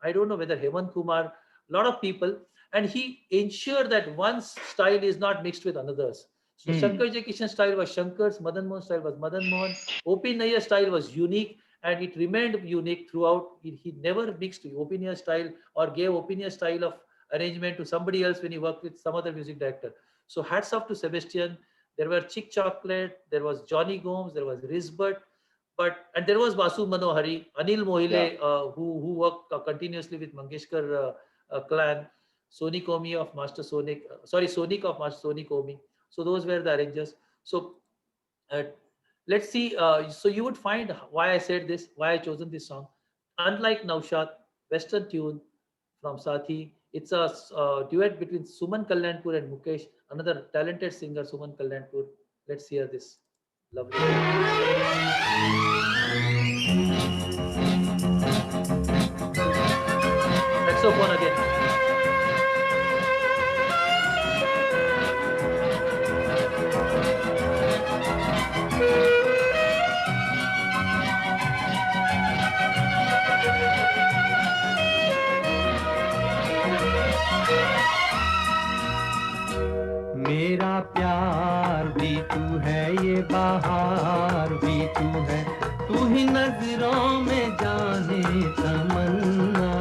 I don't know whether Hemant Kumar, a lot of people, and he ensured that one style is not mixed with another's. So Shankar Jaikishan style was Shankar's, Madan Mohan style was Madan Mohan, O.P. Nayyar style was unique, and it remained unique throughout. He never mixed O.P. Nayyar style or gave O.P. Nayyar style of arrangement to somebody else when he worked with some other music director. So hats off to Sebastian. There were Chick Chocolate, there was Johnny Gomes, there was Risbert, and there was Basu Manohari, Anil Mohile, who worked continuously with Mangeshkar clan, Sonic Omi of Master Sonic, Sonic of Master Sonic Omi. So those were the arrangers. So let's see. So you would find why I said this, why I chosen this song. Unlike Naushad, Western tune from Sathi, it's a duet between Suman Kalyanpur and Mukesh, another talented singer, Suman Kalyanpur. Let's hear this lovely. Saxophone again. मेरा प्यार भी तू है, ये बहार भी तू है, तू ही नजरों में जाने तमन्ना,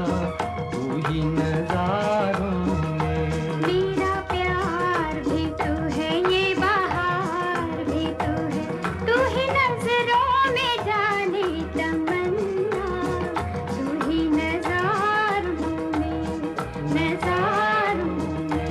तू ही नजारों में। मेरा प्यार भी तू है, ये बहार भी तू है, तू ही नजरों में जाने तमन्ना, तू ही नजारों में, नजारों में।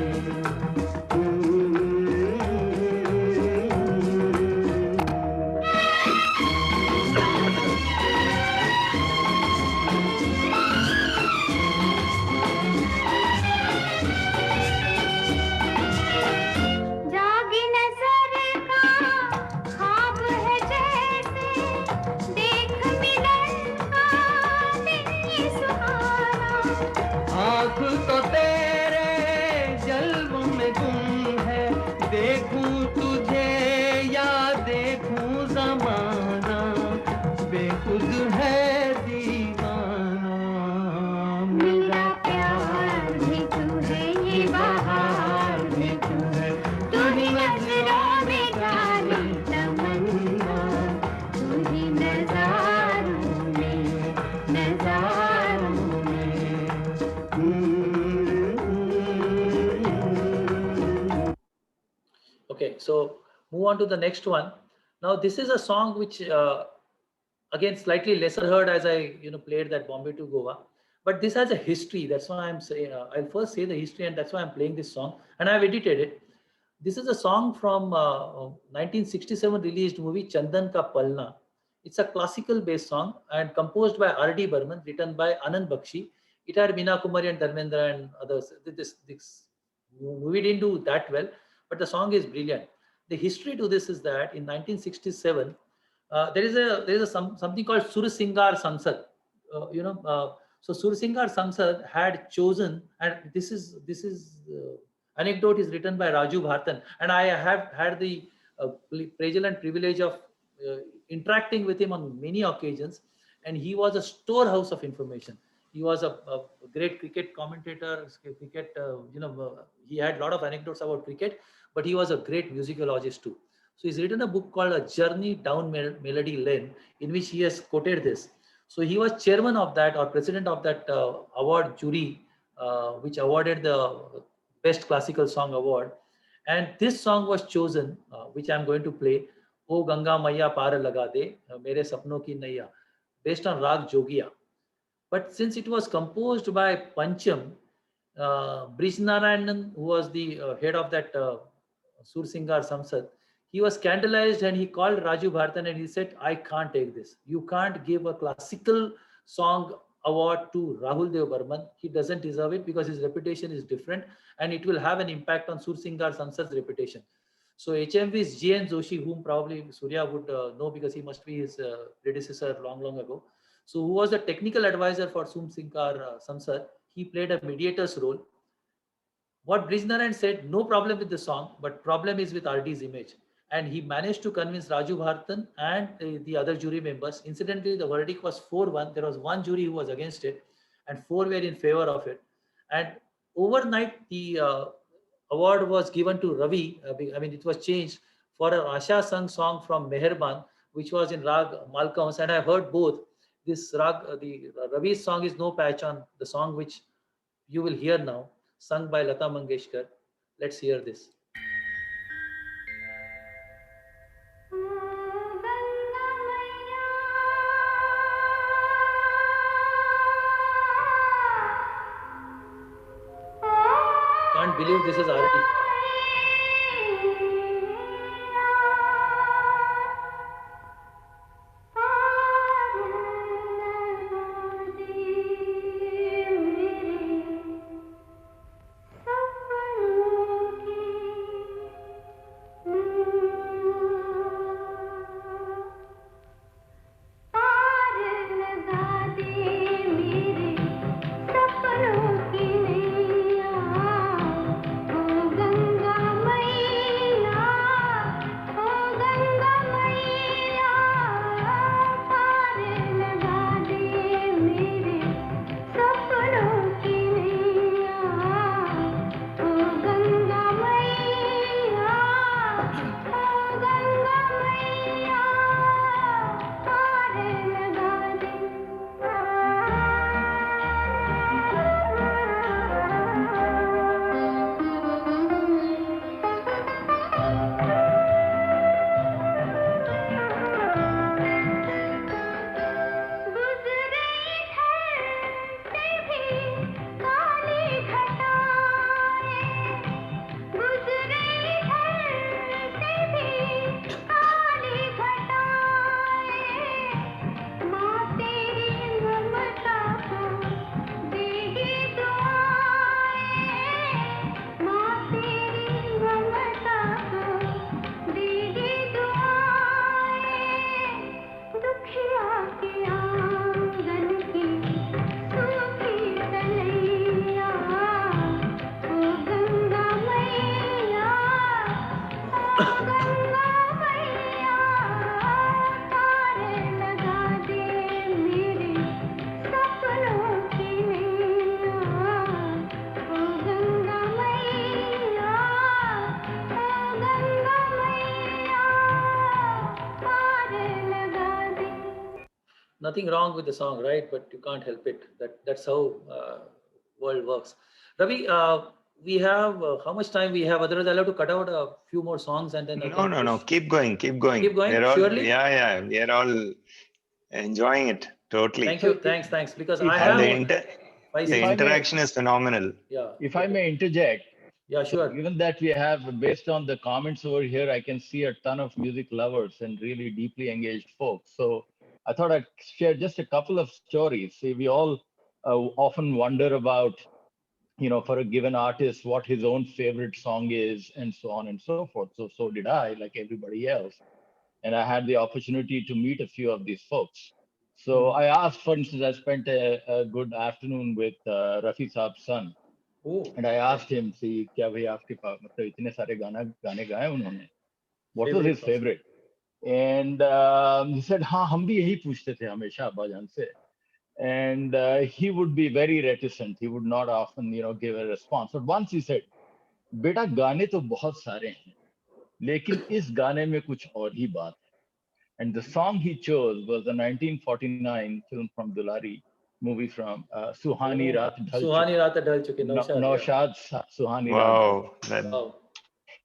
जागी नजर का ख्वाब है जैसे, देख मिलन का दिन ये सुहाना। आँख तो तेरे जल्व में गुम है, देखूं तुझे या देखूं जमाना, बेखुद है दीवाना। मेरा प्यार भी तू है, ये बहार भी तू है, तू ही नजरों में जाने तमन्ना, तू ही नजारों में, नजारों में। Okay, so move on to the next one. Now this is a song which again slightly lesser heard as I played that Bombay to Goa, but this has a history. That's why I'm saying I'll first say the history, and that's why I'm playing this song, and I've edited it. This is a song from 1967 released movie Chandan Ka Palna. It's a classical based song and composed by R.D. Burman, written by Anand Bakshi. It had Meena Kumari and Dharmendra and others. This movie didn't do that well, but the song is brilliant. The history to this is that in 1967, there is something called Sursingar Sansad. So Sursingar Sansad had chosen, and this is anecdote is written by Raju Bhartan, and I have had the pleasure and privilege of interacting with him on many occasions, and he was a storehouse of information. He was a great cricket commentator, cricket, he had a lot of anecdotes about cricket, but he was a great musicologist too. So he's written a book called A Journey Down Melody Lane, in which he has quoted this. So he was chairman of that, or president of that award jury, which awarded the Best Classical Song Award. And this song was chosen, which I'm going to play, O Ganga Maiya Paar Laga De, Mere Sapno Ki Naiya, based on Rag Jogia. But since it was composed by Pancham, Brijnarayanan, who was the head of that Sursingar Samsad, he was scandalized and he called Raju Bharatan and he said, I can't take this. You can't give a classical song award to Rahul Dev Burman. He doesn't deserve it because his reputation is different and it will have an impact on Sursingar Samsad's reputation. So HMV's G.N. Joshi, whom probably Surya would know because he must be his predecessor long ago. So who was the technical advisor for Sursingar Samsad, he played a mediator's role. What Brijnarayan said, no problem with the song, but problem is with RD's image. And he managed to convince Raju Bharatan and the other jury members. Incidentally, the verdict was 4-1. There was one jury who was against it and 4 were in favor of it. And overnight, the award was given to Ravi. It was changed for an Asha sung song from Meherban, which was in Rag Malkauns. And I heard both. This Rag, the Ravi's song is No Patch on, the song which you will hear now, sung by Lata Mangeshkar. Let's hear this. Can't believe this is RT. Nothing wrong with the song, right? But you can't help it. That's how world works. Ravi, we have how much time we have? Otherwise, I'll have to cut out a few more songs and then. No. Keep going. Keep going. Surely. Yeah. We are all enjoying it totally. Thank you. Thanks. Because If I have the interaction is phenomenal. Yeah. If I may interject. Yeah, sure. Given that we have, based on the comments over here, I can see a ton of music lovers and really deeply engaged folks. So I thought I'd share just a couple of stories. See, we all often wonder about, for a given artist, what his own favorite song is and so on and so forth. So did I, like everybody else. And I had the opportunity to meet a few of these folks. So I asked, for instance, I spent a good afternoon with Rafi Saab's son. Oh. And I asked him, see, kya bhai aapke paas matlab itne sare gaane gaye unhone? What was his favorite? And he said, हाँ हम भी यही पूछते थे हमेशा अब्बाजान से. And he would be very reticent. He would not often, give a response. But once he said, बेटा गाने तो बहुत सारे हैं, लेकिन इस गाने में कुछ और ही बात है. And the song he chose was the 1949 film from Dulari, movie from Suhani Raat Dhal Chuki. Naushad Suhani Raat. Wow.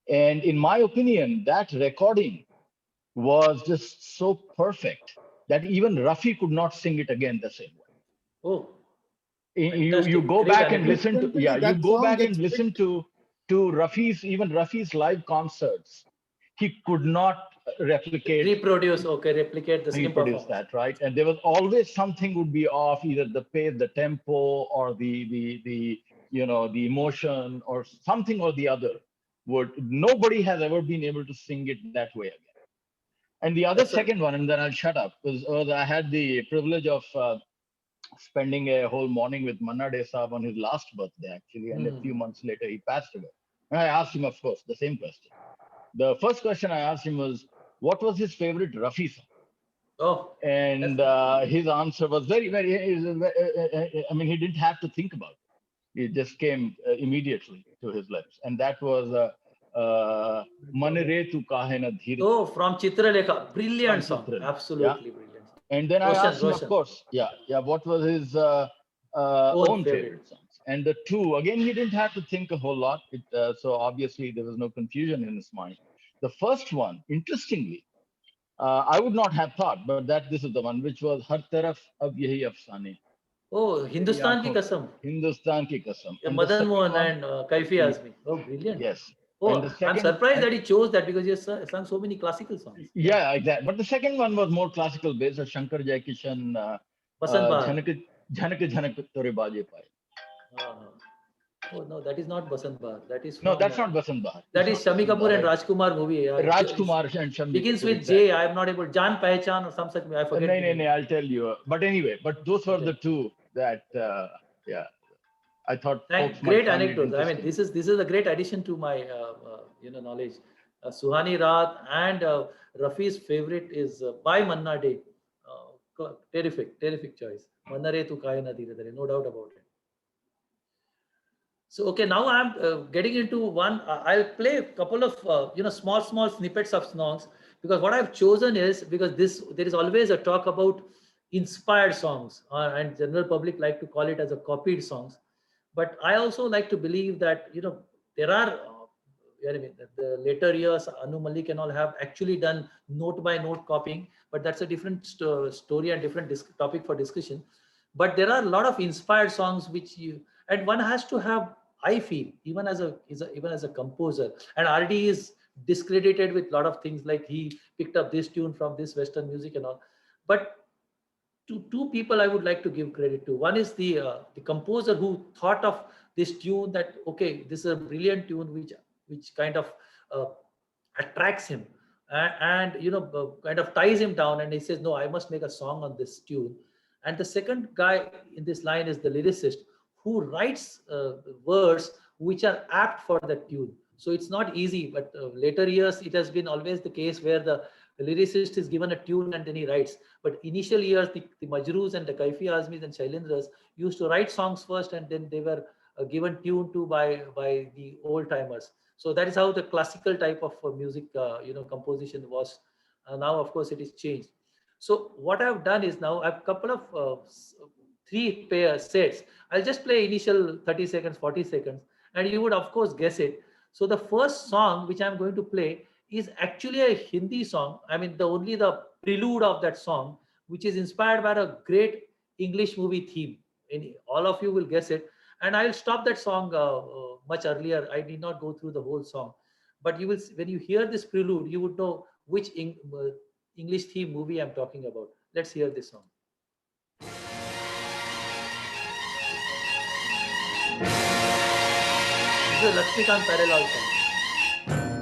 And in my opinion, that recording was just so perfect that even Rafi could not sing it again the same way. Oh, You fantastic. go Great back and anecdote. listen to Frequently you that go song back and gets listen picked. to Rafi's live concerts. He could not replicate Replicate the same reproduce performance. that, right? And there was always something would be off, either the pace, the tempo, or the the emotion, or something or the other. Nobody has ever been able to sing it that way again. And the other That's a- second one, and then I'll shut up, was I had the privilege of spending a whole morning with Manna De Saab on his last birthday, actually, and a few months later he passed away. And I asked him, of course, the same question. The first question I asked him was, what was his favorite Rafi song? Oh, And his answer was very, I mean, he didn't have to think about it. It just came immediately to his lips. And that was Man Re Tu Kahe Na Dheer. oh, from Chitralekha. Brilliant From song. Chitralekha, Absolutely brilliant. And then I asked him, of Roshan. course, what was his own favorite songs? And the two, again, he didn't have to think a whole lot. So obviously there was no confusion in his mind. The first one, interestingly, I would not have thought, but this is the one, which was Har Taraf Ab Yahi Afsane. Oh, Hindustan Ki Kasam. Hindustan Ki Kasam. Yeah, And the Madan second Mohan one- and Kaifi Azmi. Oh, brilliant. Yes. Oh, And the I'm second- surprised that he chose that because he has sung so many classical songs. Yeah, exactly. But the second one was more classical based, Shankar Jaikishan, Basant Bahar. Jhanak Jhanak Tore Baaje Paaye. Oh no, that is not Basant Bahar. That is No, from, that's not Basant Bahar. That It's is not Shami Basant Kapoor and Bahar. Rajkumar movie. Rajkumar and Shami begins Kapoor, with exactly. J. I am not able. Jaan Pehchan or some such. I forget. No, I'll tell you. But anyway, those were the two that, I thought folks might Great find it anecdotes. I mean, interesting. this is a great addition to my knowledge. Suhani Raat and Rafi's favorite is by Manna Day. Terrific choice. Manna Re Tu Kahe Na Dheere Dheere. No doubt about it. So okay, now I'm getting into one. I'll play a couple of small snippets of songs, because what I've chosen is because there is always a talk about inspired songs, and general public like to call it as a copied songs. But I also like to believe that there are the later years, Anu Malik and all have actually done note by note copying, but that's a different story and different topic for discussion. But there are a lot of inspired songs and one has to have, I feel, even as a composer, and RD is discredited with a lot of things like he picked up this tune from this Western music and all. But two people I would like to give credit to. One is the composer who thought of this tune, that okay, this is a brilliant tune which kind of attracts him and kind of ties him down, and he says, no, I must make a song on this tune. And the second guy in this line is the lyricist, who writes words which are apt for that tune. So it's not easy, but later years it has been always the case where the lyricist is given a tune and then he writes. But initial years, the Majroos and the Kaifi Azmis and Shailendras used to write songs first, and then they were given tune to by the old timers. So that is how the classical type of music, composition was. Now, of course, it is changed. So what I've done is now I've a couple of 3 pair sets. I'll just play initial 30 seconds, 40 seconds, and you would of course guess it. So the first song which I'm going to play is actually a Hindi song. I mean, the prelude of that song, which is inspired by a great English movie theme. And all of you will guess it. And I'll stop that song much earlier. I did not go through the whole song, but you will, when you hear this prelude, you would know which English theme movie I'm talking about. Let's hear this song. This is a Lakshmikant Parallel song.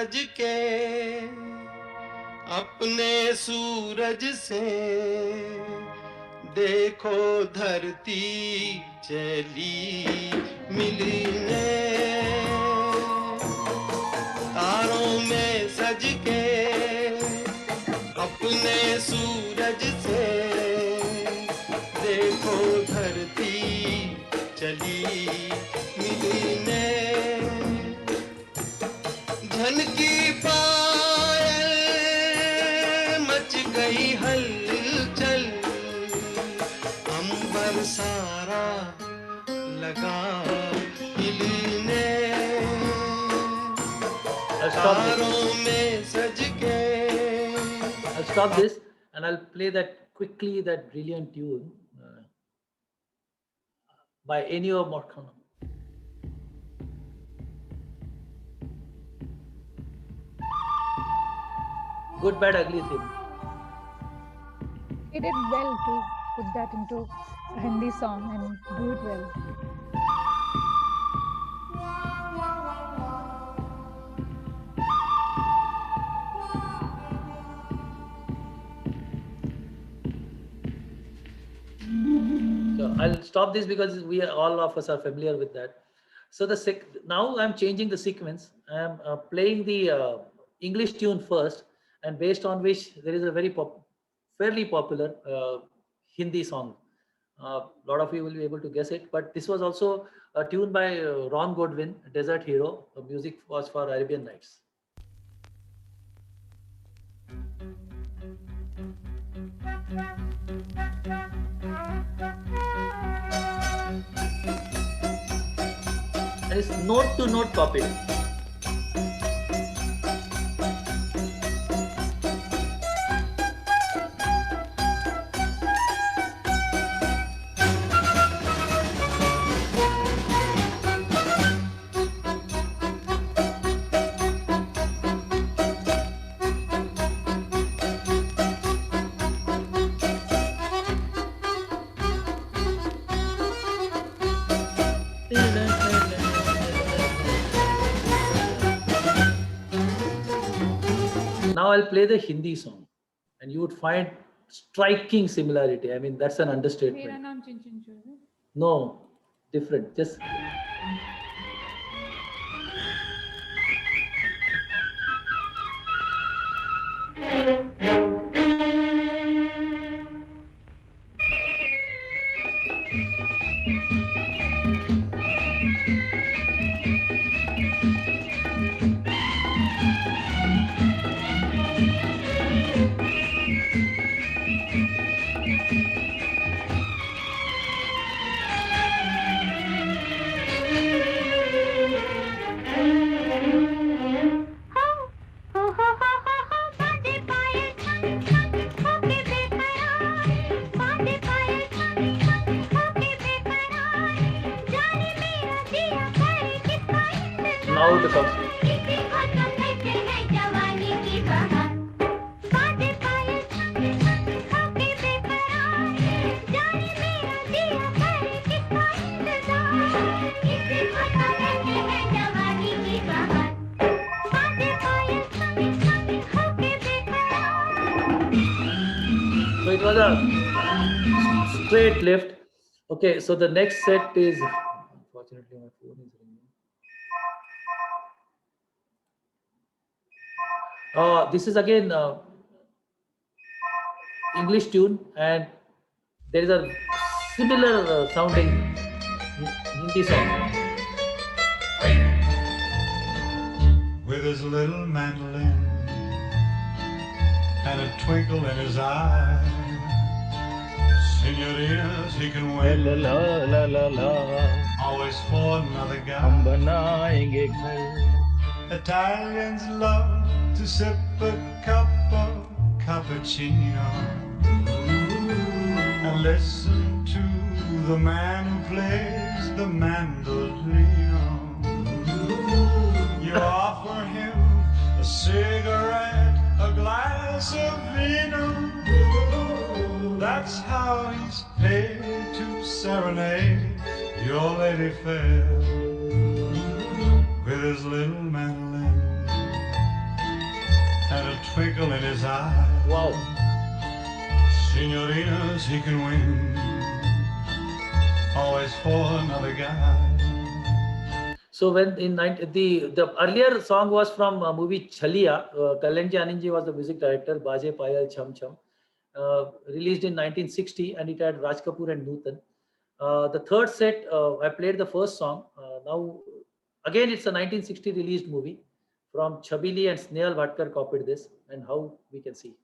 सज के अपने सूरज से देखो धरती चली मिलने, तारों में सज के अपने सूरज से देखो धरती चली मिलने, झनकी पायल मच गई हलचल, अंबर सारा लगा हिलने, तारों में सज के। I'll stop this and I'll play that quickly, that brilliant tune by Ennio Morricone. Good, Bad, Ugly theme. He did well to put that into a Hindi song and do it well. So I'll stop this because all of us are familiar with that. So now I'm changing the sequence. I'm playing the English tune first, and based on which there is a fairly popular Hindi song. A lot of you will be able to guess it, but this was also a tune by Ron Goodwin, Desert Hero. The music was for Arabian Nights. And it's note to note copy. Now I'll play the Hindi song and you would find striking similarity. I mean, that's an understatement. Mera Naam Chin Chin Choo, is it? No, different. Just now the song. So it was a straight lift. Okay, so the next set is, unfortunately my phone is ringing. This is again English tune, and there is a similar sounding Hindi song. With his little mandolin and a twinkle in his eye, senoritas he can win, La la la la. always for another guy. हम बनाएंगे घर. Italians love to sip a cup of cappuccino and listen to the man who plays the mandolino. You offer him a cigarette, a glass of vino. That's how he's paid to serenade your lady fair with his little mandolin and a twinkle in his eye. Wow. Senoritas he can win, always for another guy. So when the earlier song was from movie Chaliya, Kalyanji Anandji was the music director, Baje Payal Cham Cham, released in 1960, and it had Raj Kapoor and Nutan. The third set, I played the first song. Now, again, it's a 1960 released movie from Chabili, and Snehal Bhatkar copied this, and how we can see.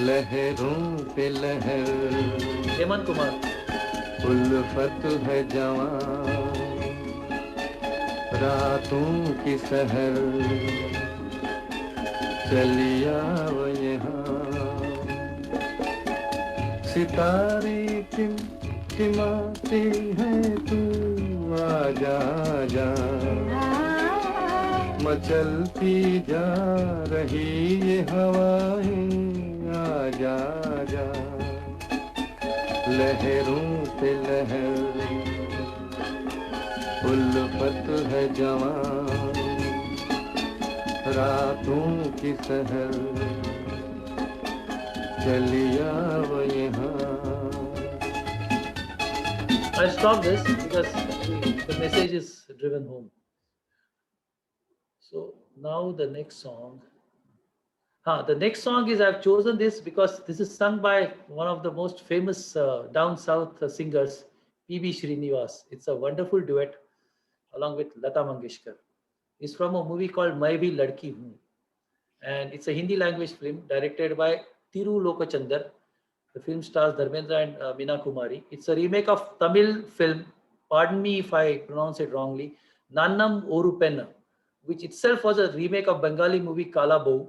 लहरों पे लहर हेमंत कुमार उल्फत है जवां रातों की सहर चलिया वो यहाँ सितारे टिमटिमाते हैं तू आजा जा मचलती जा रही ये हवाएं आजा जा लहरों पे लहर उल्फत है जवां रातों की सहर चलिया वो यहाँ. I'll stop this because the message is driven home. So now the next song. The next song is, I've chosen this because this is sung by one of the most famous down south singers, P.B. Srinivas. It's a wonderful duet along with Lata Mangeshkar. It's from a movie called Main Bhi Ladki Hoon. And it's a Hindi language film directed by Thiru Lokachandar. The film stars Dharmendra and Meena Kumari. It's a remake of Tamil film, pardon me if I pronounce it wrongly, Nannam Orupenna, which itself was a remake of Bengali movie Kala Bau,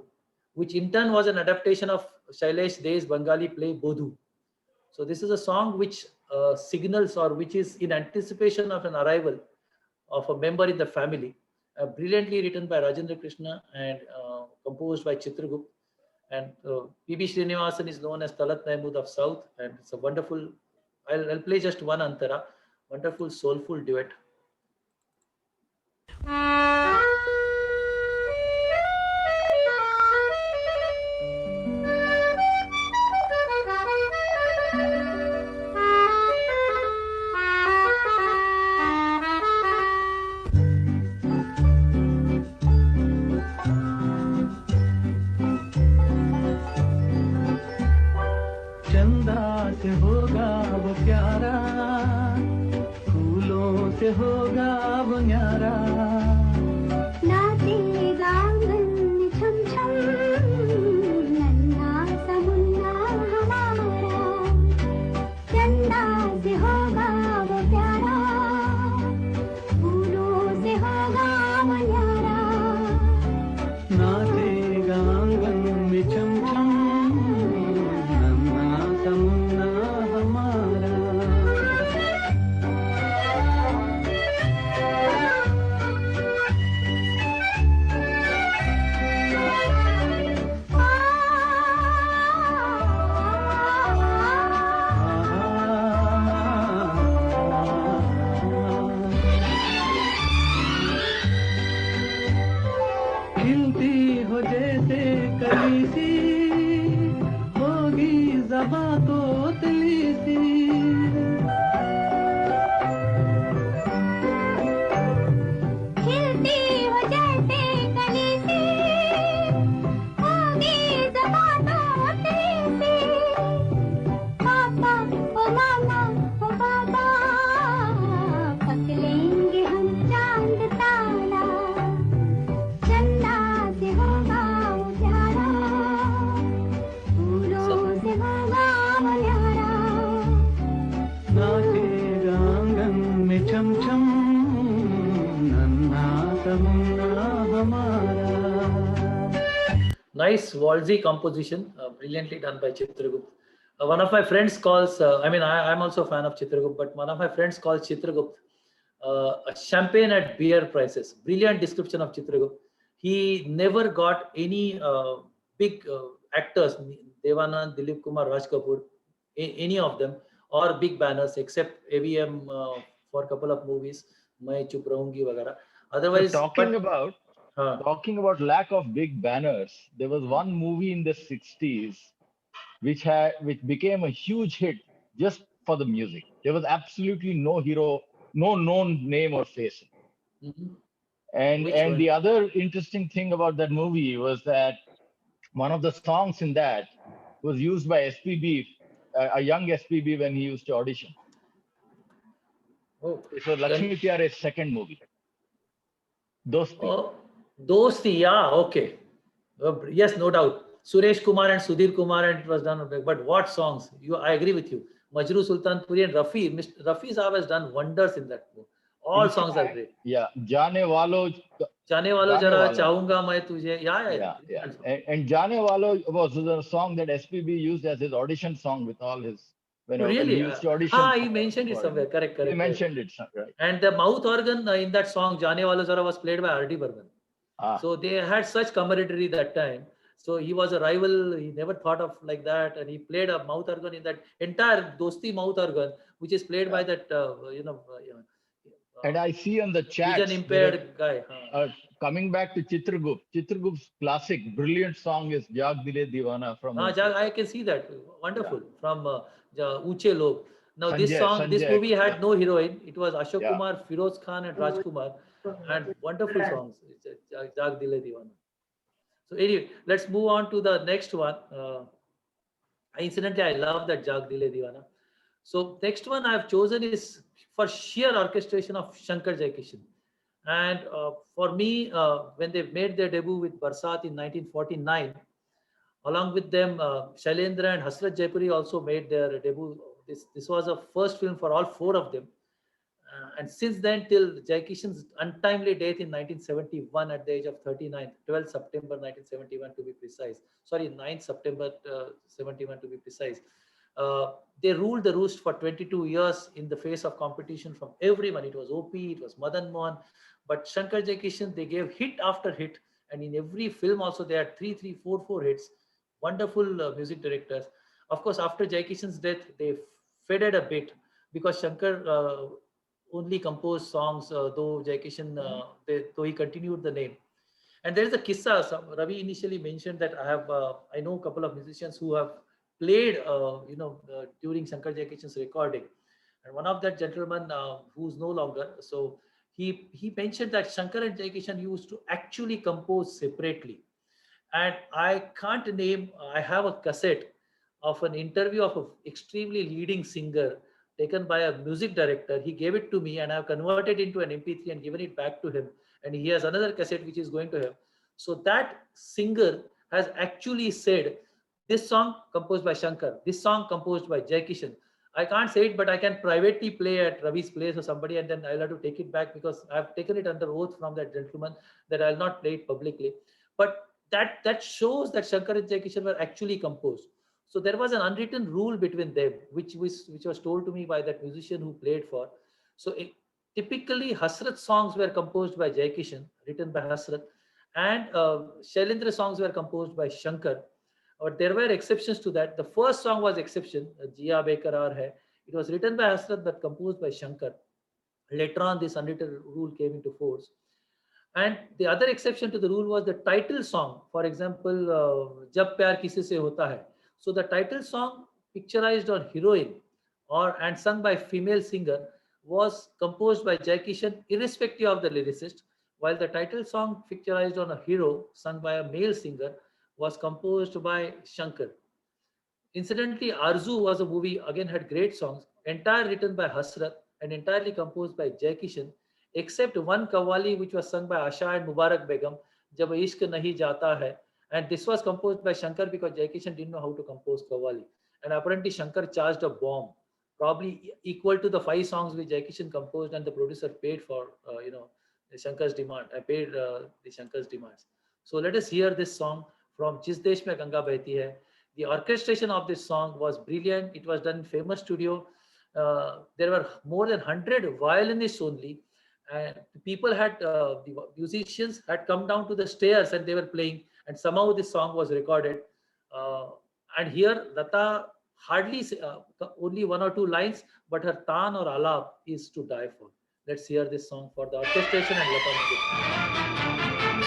which in turn was an adaptation of Shailesh Dey's Bengali play Bodhu. So this is a song which signals, or which is in anticipation of an arrival of a member in the family, brilliantly written by Rajendra Krishna and composed by Chitragupt. And P.B. Srinivasan is known as Talat Mahmood of South, and it's a wonderful, I'll play just one antara, wonderful soulful duet. से होगा वो प्यारा फूलों से होगा वो न्यारा नाचेगा मन छम छम नन्हा सा मुन्ना हमारा चंदा से होगा वो प्यारा फूलों से होगा वो न्यारा नाचेगा आंगन में छम छम नन्हा सा मुन्ना हमारा खिलती हो जैसे कली सी होगी ज़बां तो तली सी खिलती हो जैसे कली सी होगी ज़बां तो तली सी पापा ओ मामा ओ बाबा पकड़ेंगे हम चांद तारा चंदा से होगा वो प्यारा फूलों से होगा वो न्यारा नाचेगा आंगन में छम छम नन्हा सा मुन्ना हमारा. Nice waltzy composition, brilliantly done by Chitragupt. One of my friends calls, I'm also a fan of Chitragupt, but one of my friends calls Chitragupt a champagne at beer prices. Brilliant description of Chitragupt. He never got any big actors, Devanand, Dilip Kumar, Raj Kapoor, any of them, or big banners except AVM for a couple of movies, Main Chup Rahungi वगैरह. Otherwise, So हाँ. talking about lack of big banners, there was one movie in the 60s which became a huge hit just for the music. There was absolutely no hero, no known name or face. Mhm. And Which one? the other interesting thing about that movie was that one of the songs in that was used by SPB, a young SPB, when he used to audition. Oh, So Lakshmi Pyare's second movie, Dosti. oh, Dosti, yeah, okay. Yes, no doubt. Suresh Kumar and Sudhir Kumar, and it was done. But what songs? I agree with you. Majru Sultanpuri and Rafi. Rafi Saab has done wonders in that movie. All songs are great. Yeah, Jaane Walo. Jaane Walo Jara, Chahunga Main Tujhe. Yeah. And Jaane Walo was the song that SPB used as his audition song with all his. When Really? he used to audition. He mentioned it somewhere. Correct. He mentioned it, right? And the mouth organ in that song, Jaane Walo Jara, was played by R.D. Burman. So they had such camaraderie that time. So he was a rival. He never thought of like that, and he played a mouth organ in that entire Dosti mouth organ, which is played by that and I see on the chat vision impaired guy. Coming back to Chitragupt. Chitragupt's classic, brilliant song is Jag Dile Deewana from. I can see that. Wonderful from Uche Log. Now this Sanjay, movie had no heroine. It was Ashok Kumar, Firoz Khan, and Rajkumar, and wonderful songs. Jag Dile Deewana. So anyway, let's move on to the next one. Incidentally, I love that Jag Dile Deewana. So next one I have chosen is for sheer orchestration of Shankar Jaikishan. And for me, when they made their debut with Barsat in 1949, along with them, Shailendra and Hasrat Jaipuri also made their debut. This was a first film for all four of them. And since then, till Jaikishan's untimely death in 1971 at the age of 39, 12 September 1971 to be precise. Sorry, 9 September 71 to be precise. They ruled the roost for 22 years in the face of competition from everyone. It was OP, it was Madan Mohan, but Shankar Jaikishan, they gave hit after hit. And in every film also, they had 3, 4 hits. Wonderful music directors. Of course, after Jaikishan's death, they faded a bit because Shankar only composed songs, though Jaikishan, though he continued the name. And there is a kissa. Ravi initially mentioned that I know a couple of musicians who have played, during Shankar Jaikishan's recording. And one of that gentleman who's no longer, so he mentioned that Shankar and Jaikishan used to actually compose separately. And I can't name, I have a cassette of an interview of an extremely leading singer taken by a music director. He gave it to me and I've converted it into an MP3 and given it back to him. And he has another cassette which is going to him. So that singer has actually said, this song composed by Shankar, this song composed by Jaikishan. I can't say it, but I can privately play at Ravi's place or somebody, and then I'll have to take it back because I've taken it under oath from that gentleman that I'll not play it publicly. But that shows that Shankar and Jaikishan were actually composed. So there was an unwritten rule between them, which was told to me by that musician who played for. So typically, Hasrat songs were composed by Jaikishan, written by Hasrat, and Shailendra songs were composed by Shankar. But there were exceptions to that. The first song was exception, Jia Bekarar Hai. It was written by Hasrat but composed by Shankar. Later on, this unwritten rule came into force. And the other exception to the rule was the title song. For example, Jab Pyar Kisi Se Hota Hai. So the title song picturized on heroine and sung by female singer was composed by Jaikishan irrespective of the lyricist, while the title song picturized on a hero sung by a male singer was composed by Shankar. Incidentally, Arzu was a movie, again had great songs, entirely written by Hasrat and entirely composed by Jaikishan, except one Qawwali which was sung by Asha and Mubarak Begum, Jab Ishq Nahi Jata Hai. And this was composed by Shankar because Jaikishan didn't know how to compose Qawwali. And apparently Shankar charged a bomb, probably equal to the 5 songs which Jaikishan composed, and the producer paid for, Shankar's demand. I paid the Shankar's demands. So let us hear this song from Jis Desh Mein Ganga Behti Hai. The orchestration of this song was brilliant. It was done in famous studio. There were more than 100 violinists only. And people the musicians had come down to the stairs and they were playing. And somehow this song was recorded. And here Lata hardly only 1 or 2 lines, but her taan or alap is to die for. Let's hear this song for the orchestration and Lata Mangeshkar.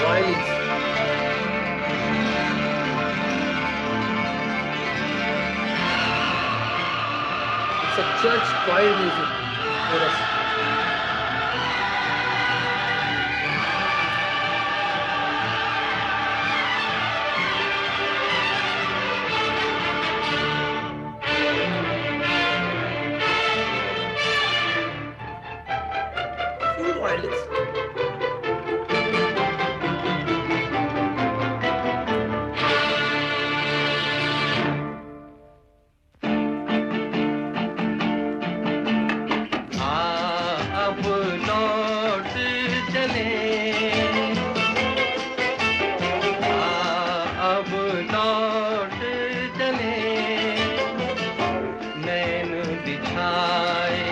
Violins. It's a church choir music. Chorus. Full violins. अब लौट चले अब लौट चले नैन बिछाए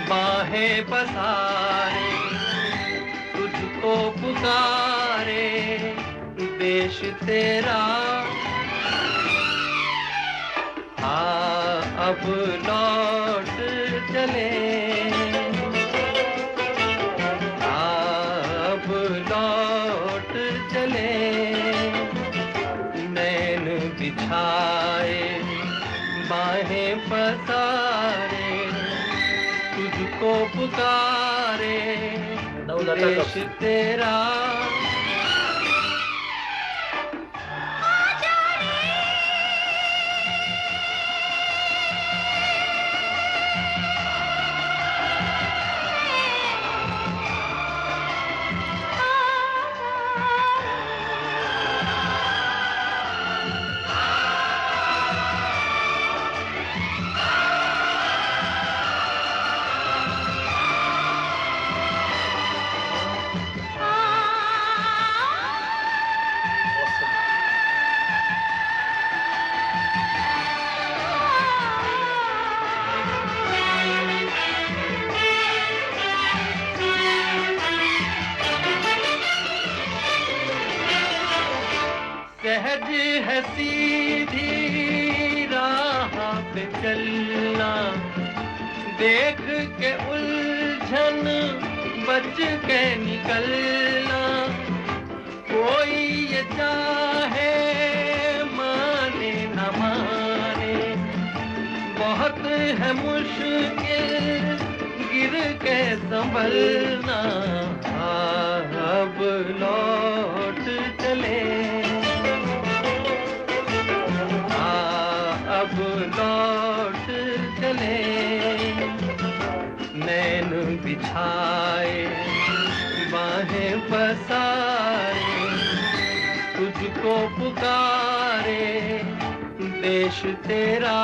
बाहें पसारे तुझको पुकारे देश तेरा अब लौट चले अब लौट चले नैन बिछाए बाहें पसारे तुझको पुकारे Now Lata देश comes. तेरा Awesome. सहज है सीधी राह पे चलना देख के उलझन बच के निकलना कोई ये चाहे माने न माने बहुत है मुश्किल गिर के संभलना अब लौट चले अब लौट चले नैन बिछाए बाहें पसारे तुझको पुकारे देश तेरा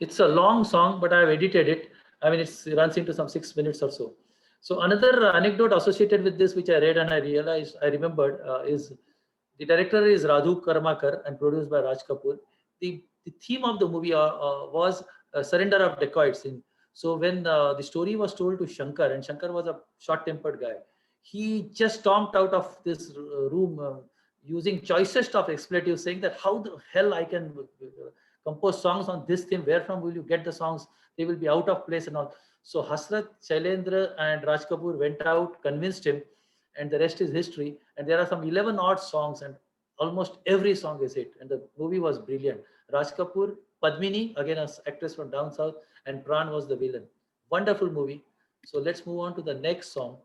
It's a long song, but I have edited it. I mean, it runs into some 6 minutes or so. So another anecdote associated with this, which I read and I realized, I remembered, is the director is Radhu Karmakar and produced by Raj Kapoor. The theme of the movie was Surrender of Dacoits. So when the story was told to Shankar, and Shankar was a short-tempered guy, he just stormed out of this room using choicest of expletives, saying that how the hell I can compose songs on this theme, where from will you get the songs? They will be out of place and all. So Hasrat, Shailendra and Raj Kapoor went out, convinced him, and the rest is history. And there are some 11 odd songs and almost every song is hit. And the movie was brilliant. Raj Kapoor, Padmini, again an actress from down south, and Pran was the villain. Wonderful movie. So let's move on to the next song.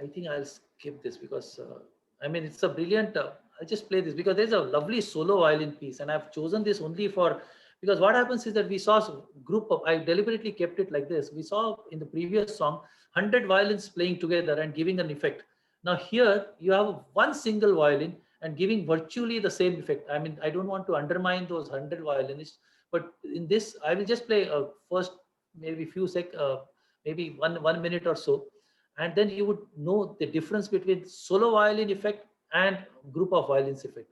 I think I'll skip this because, I mean, it's a brilliant, I'll just play this because there's a lovely solo violin piece, and I've chosen this only for Because what happens is that we saw a group of, I deliberately kept it like this. We saw in the previous song, 100 violins playing together and giving an effect. Now here you have one single violin and giving virtually the same effect. I mean, I don't want to undermine those 100 violinists, but in this, I will just play first maybe maybe one minute or so, and then you would know the difference between solo violin effect and group of violins effect.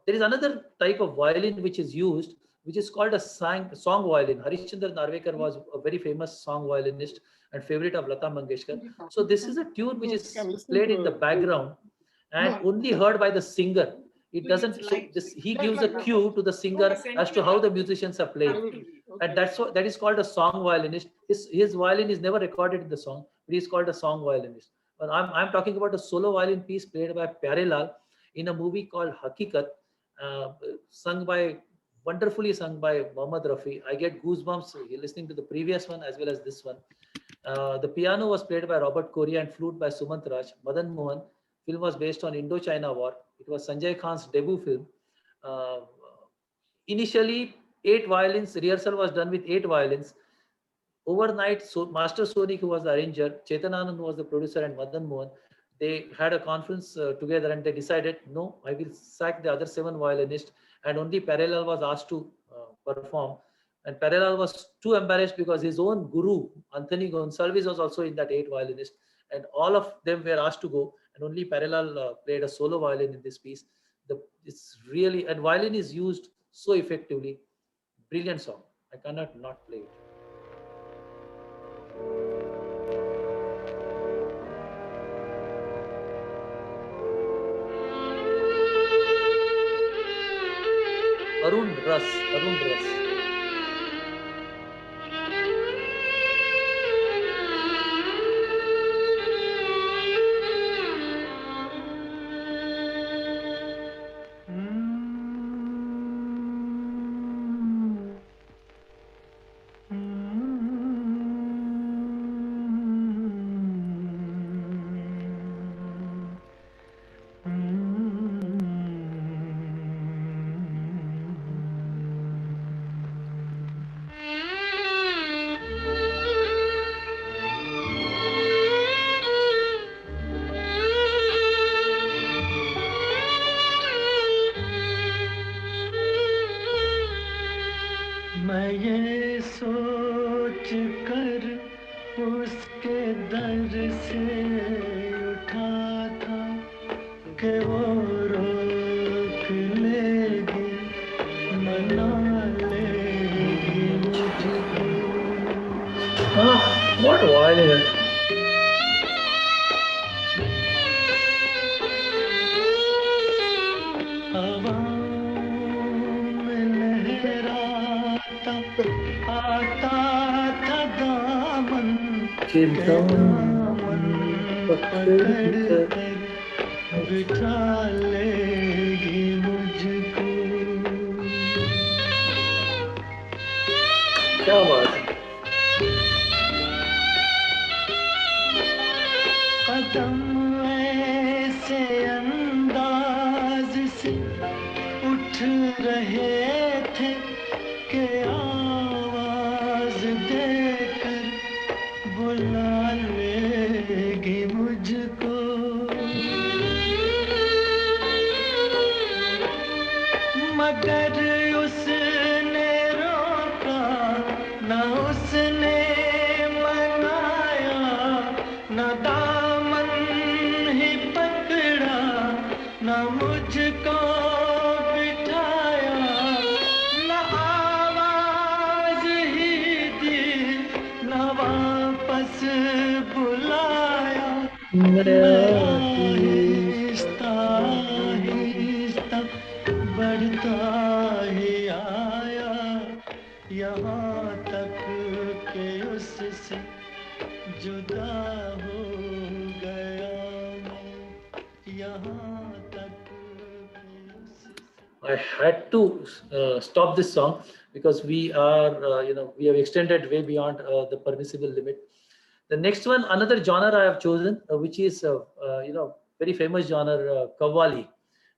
There is another type of violin which is used, which is called a song violin. Harishchandra Narvekar was a very famous song violinist and favorite of Lata Mangeshkar. So this is a tune which is played in the background and only heard by the singer. It doesn't. So this, he gives a cue to the singer as to how the musicians are playing, and that is called a song violinist. His violin is never recorded in the song, but he's called a song violinist. But I'm talking about a solo violin piece played by Pyare Lal in a movie called Hakikat, wonderfully sung by Mohammad Rafi. I get goosebumps listening to the previous one as well as this one. The piano was played by Robert Corey and flute by Sumant Raj. Madan Mohan. Film was based on Indochina War. It was Sanjay Khan's debut film. Initially, 8 violins. Rehearsal was done with 8 violins. Overnight, Master Sonik, who was the arranger, Chetan Anand, who was the producer, and Madan Mohan, they had a conference together and they decided, no, I will sack the other 7 violinists, and only Pyare Lal was asked to perform. And Pyare Lal was too embarrassed because his own guru, Anthony Gonsalves, was also in that 8 violinists, and all of them were asked to go, and only Pyare Lal played a solo violin in this piece. It's really, and violin is used so effectively. Brilliant song. I cannot not play it. Arun Ras. मैं ये सोच कर उसके दर से उठा था कि वो रोक लेगी, मना लेगी मुझको। What violin? आता था दामन के दामन पकड़ कर बिठा लेगी मुझको। क्या बात है? कदम ऐसे अंदाज से उठ रहे थे कि आवाज देकर बुला लेगी मुझको। मगर उसने रोका न, उसने मनाया न, दामन ही पकड़ा न, मुझको बिठाया न, आवाज ही दी न, वापस बुलाया। आहिस्ता आहिस्ता बढ़ता ही आया यहाँ तक के उससे जुदा हो गया मैं, यहाँ तक के उससे। I had to stop this song because we are, we have extended way beyond the permissible limit. The next one, another genre I have chosen, which is, very famous genre, Qawwali.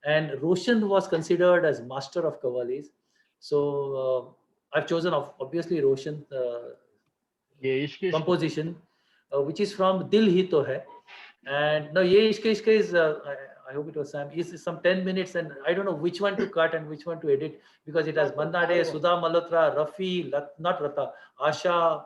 And Roshan was considered as master of Qawwalis. So I've chosen obviously Roshan Ye Ishq Ishq. composition, which is from Dil Hi To Hai. And now Ye Ishq Ishq is, I hope it was Sam, is some 10 minutes, and I don't know which one to cut and which one to edit, because it has Manna Dey, Sudha Malhotra, Rafi, not Rata, Asha,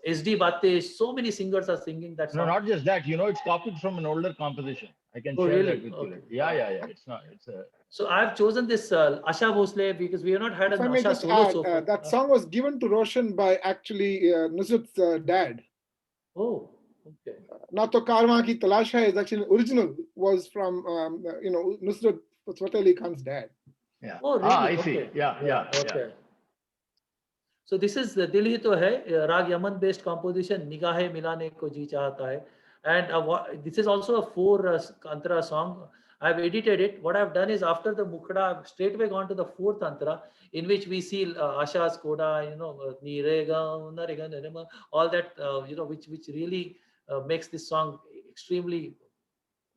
SD Bate, so many singers are singing that No, song. not just that. It's copied from an older composition. I can Oh, share really? that with Okay. you. Yeah. It's not. It's a. So I've chosen this Asha Bhosle because we have not had If an I may Asha just solo add, so far. that song was given to Roshan by actually Nusrat's dad. Oh, okay. Na To Karwa Ki Talash Hai is actually original, was from Nusrat Fateh Ali Khan's dad. Yeah. Oh, really? I see. Okay. Yeah. Okay. So this is Dil Hi To Hai, Rag Yaman based composition, Nigahe Milane Ko Ji Chahta Hai. And this is also a 4 Antara song. I've edited it. What I've done is, after the Mukhada, I've straight away gone to the 4th Antara, in which we see Asha's Koda, Ni Re Ga, Na Re Ga, Na Re Ma, all that, which really makes this song extremely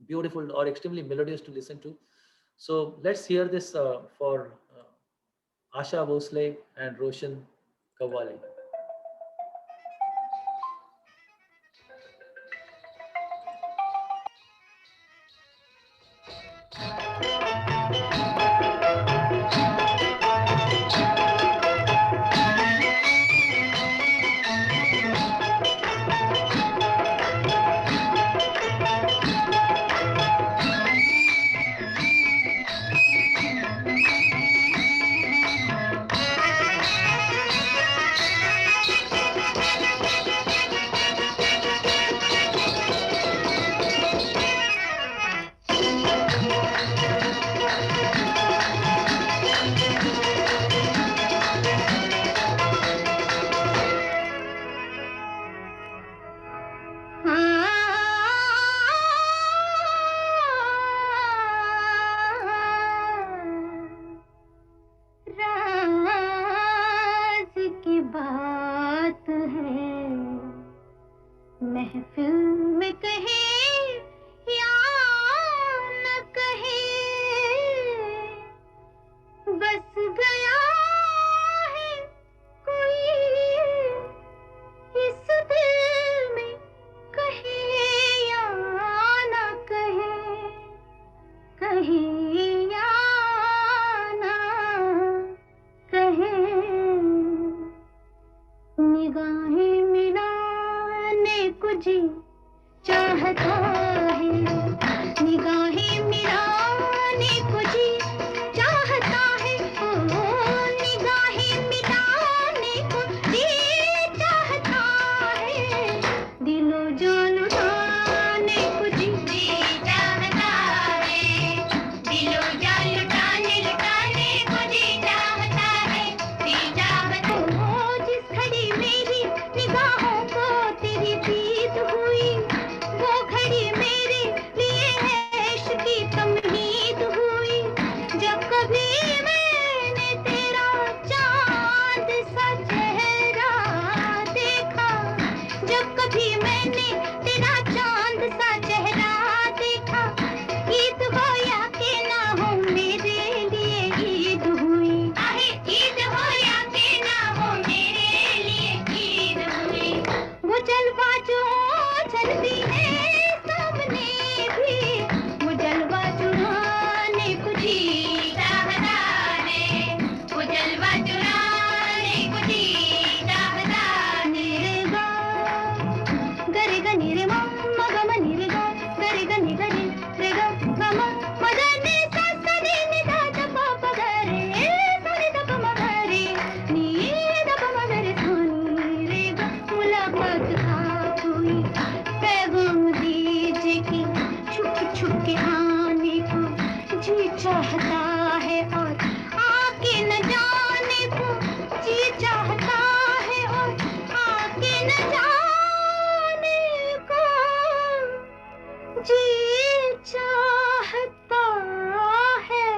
beautiful or extremely melodious to listen to. So let's hear this for Asha Bhosle and Roshan Kawale. राज की बात है, महफिल में कहे या न कहे, बस गया है कोई इस दिल में, कहे या न कहे, कहे या न कहे, निगाहें मिलाने को जी चाहता है, निगाहें मिलाने को जी चाहता है, ओ निगाहें मिलाने को जी चाहता है, दिलो जान लुटाने को जी चाहता है, दिलो जान लुटाने को जी चाहता है, जी चाहता है। जिस घड़ी मेरी निगाहों को तेरी दीद हुई, वो घड़ी मेरे लिए है इश्क की तमहीद हुई, जब कभी मैंने तेरा चांद सा चेहरा देखा, जब कभी मैंने तेरा चांद सा चेहरा देखा, ईद हो या के ना हो मेरे लिए ईद हुई, ईद हो या के ना हो मेरे लिए ईद हुई, वो जलवा जो चलती है सामने भी, वो जलवा चुराने को जी चाहता है, वो जलवा चुराने को जी चाहता है। रे गा गरे गा नि रे मा मा गा मा नि रे गा गरे गा नि गा रे रे गा गा मा मा गा नि सा सा नि नि धा धा पा पा गा रे सा नि धा पा मा गा रे नि धा पा मा गा रे सा नि रे गा, मुलाकात आप हुई, पैगाम दीजिए कि छुप छुप के आने को जी चाहता है, और आके न जाने को जी चाहता है, और आके न जाने को जी चाहता है,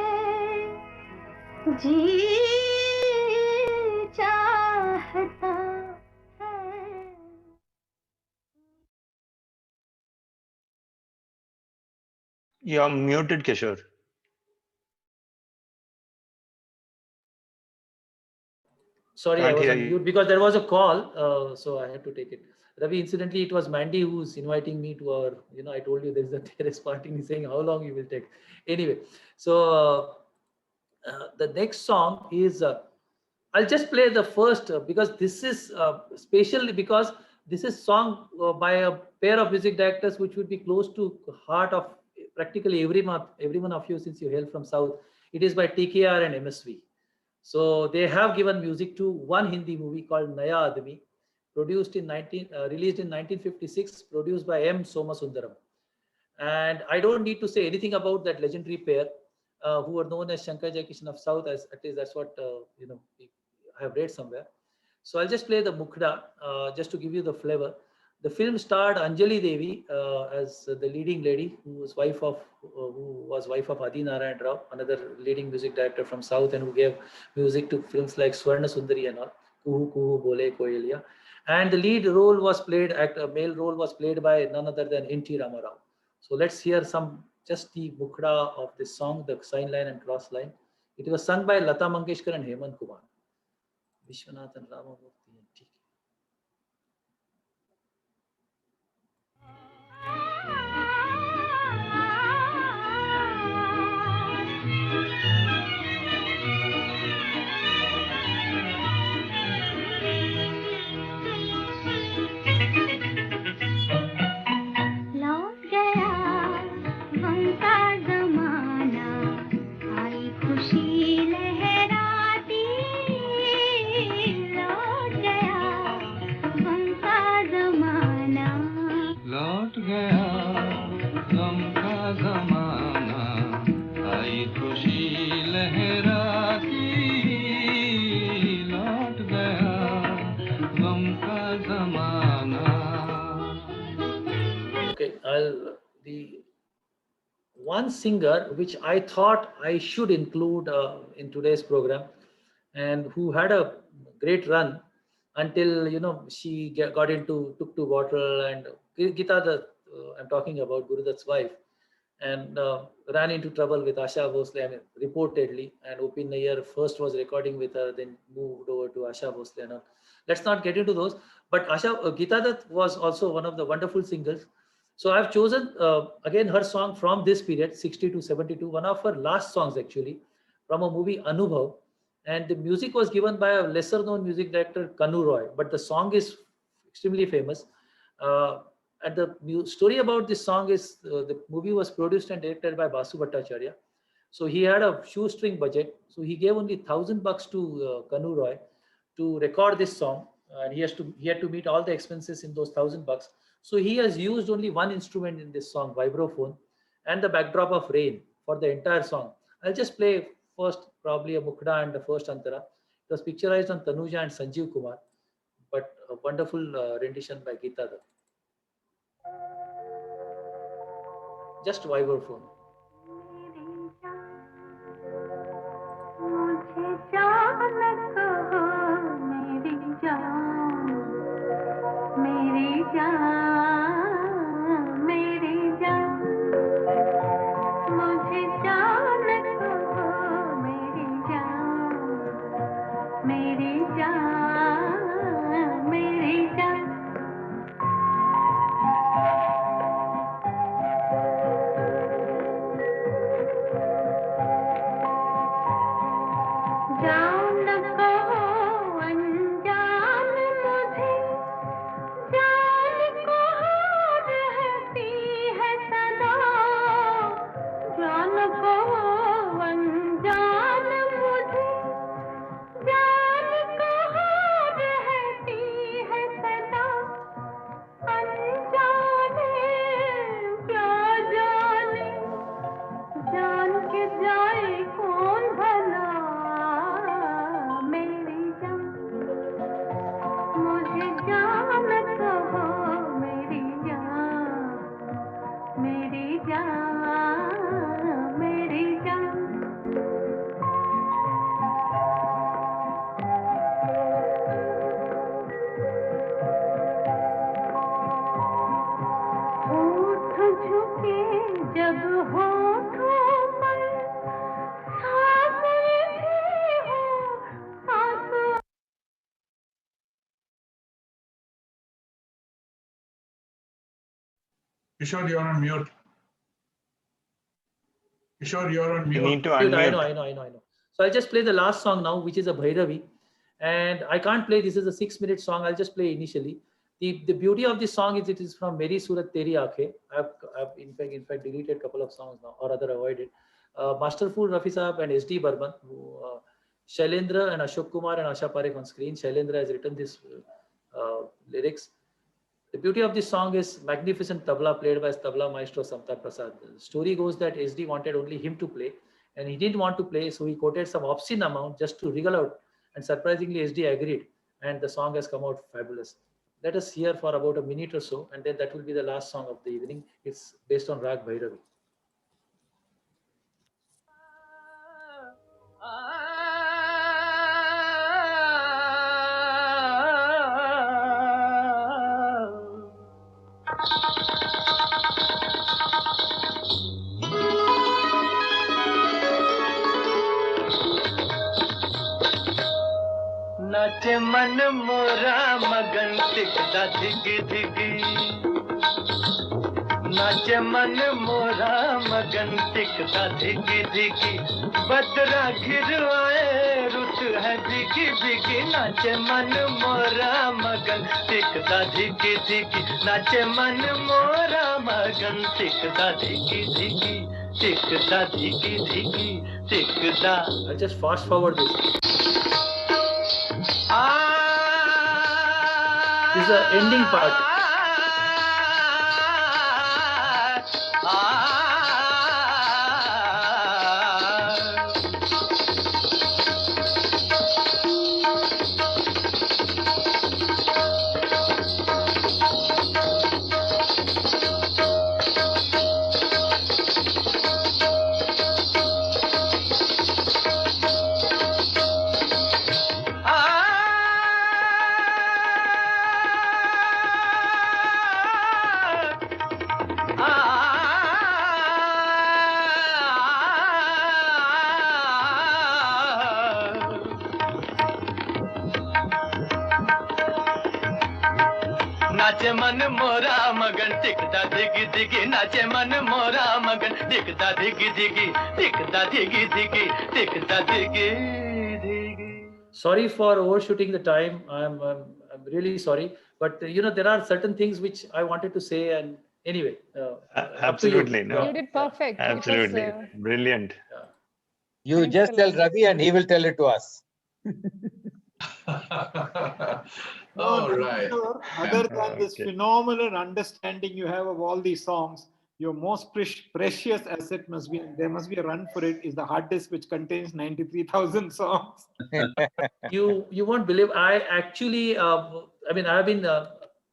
जी चाहता है। You're muted, Kishore. Sorry, Can't I was hear on you. mute because there was a call, so I had to take it. Ravi, incidentally, it was Mandy who's inviting me to our, I told you there's a terrace party. He's saying how long you will take. Anyway, so the next song is, I'll just play the first because this is special because this is song by a pair of music directors which would be close to heart of practically everyone of you since you hail from South. It is by TKR and MSV. So they have given music to one Hindi movie called Naya Admi, released in 1956, produced by M. Somasundaram. And I don't need to say anything about that legendary pair, who are known as Shankar Jaikishan of South, as at least that's what I have read somewhere. So I'll just play the Mukhda just to give you the flavor. The film starred Anjali Devi as the leading lady, who was wife of Adi Narayan Rao, another leading music director from South, and who gave music to films like Swarna Sundari and all, Kuhu Kuhu Bole Koyelia. And the lead role was played, male role was played by none other than N.T. Ramarao. So let's hear just the Mukhda of this song, the sign line and cross line. It was sung by Lata Mangeshkar and Hemant Kumar. Vishwanathan Ramamurthy and T.K. लौट गया गम का जमाना आई खुशी लहराती लौट गया गम का जमाना. Okay, the one singer which I thought I should include in today's program, and who had a great run until she took to bottle, and Gita, I'm talking about Gurudat's wife, and ran into trouble with Asha Bhosle, I mean, reportedly, and O.P. Nayyar first was recording with her, then moved over to Asha Bhosle. And all. Let's not get into those, but Gita Dutt was also one of the wonderful singers. So I've chosen again her song from this period, 60 to 72, one of her last songs actually, from a movie Anubhav. And the music was given by a lesser known music director, Kanu Roy, but the song is extremely famous. And the story about this song is the movie was produced and directed by Basu Bhattacharya. So he had a shoestring budget. So he gave only $1,000 to Kanu Roy to record this song. And he had to meet all the expenses in those $1,000. So he has used only one instrument in this song, vibraphone, and the backdrop of rain for the entire song. I'll just play first probably a Mukhda and the first Antara. It was picturized on Tanuja and Sanjeev Kumar, but a wonderful rendition by Gita Dutt. Just vibraphone. Kishore, you're on mute. Kishore, you're on You mute. need to I know, unmute. So I'll just play the last song now, which is a Bhairavi. And I can't play, this is a 6-minute song. I'll just play initially. The beauty of this song is it is from Meri Surat Teri Aankhein. I've in fact deleted a couple of songs now, or rather avoided. Masterful Rafi Saab and SD Burman, who, Shailendra and Ashok Kumar and Asha Parekh on screen. Shailendra has written this lyrics. The beauty of this song is magnificent tabla played by tabla maestro Samta Prasad. The story goes that SD wanted only him to play, and he didn't want to play, so he quoted some obscene amount just to wriggle out. And surprisingly, SD agreed, and the song has come out fabulous. Let us hear for about a minute or so, and then that will be the last song of the evening. It's based on Rag Bhairavi. नाचे मन मोरा मगन टिकदा धिगी धिगी नाचे मन मोरा मगन टिकदा धिगी धिगी बदरा घिर आए रुत है भिगी भिगी नाचे मन मोरा मगन टिकदा धिगी धिगी नाचे मन मोरा मगन टिकदा धिगी धिगी टिकदा धिगी धिगी टिकदा. I'll just fast forward this. This is the ending part. नाचे मन मोरा मगन टिकदा धिगी धिगी नाचे मन मोरा मगन टिकदा धिगी धिगी टिकदा धिगी धिगी टिकदा धिगी धिगी. Sorry for overshooting the time. I'm really sorry, but there are certain things which I wanted to say, and anyway, Absolutely, no. You did perfect. It was, Absolutely, brilliant. You just tell Ravi and he will tell it to us. All right. Other than this phenomenal understanding you have of all these songs, your most precious asset must be, there must be a run for it, is the hard disk which contains 93,000 songs. you won't believe. I actually, I've been,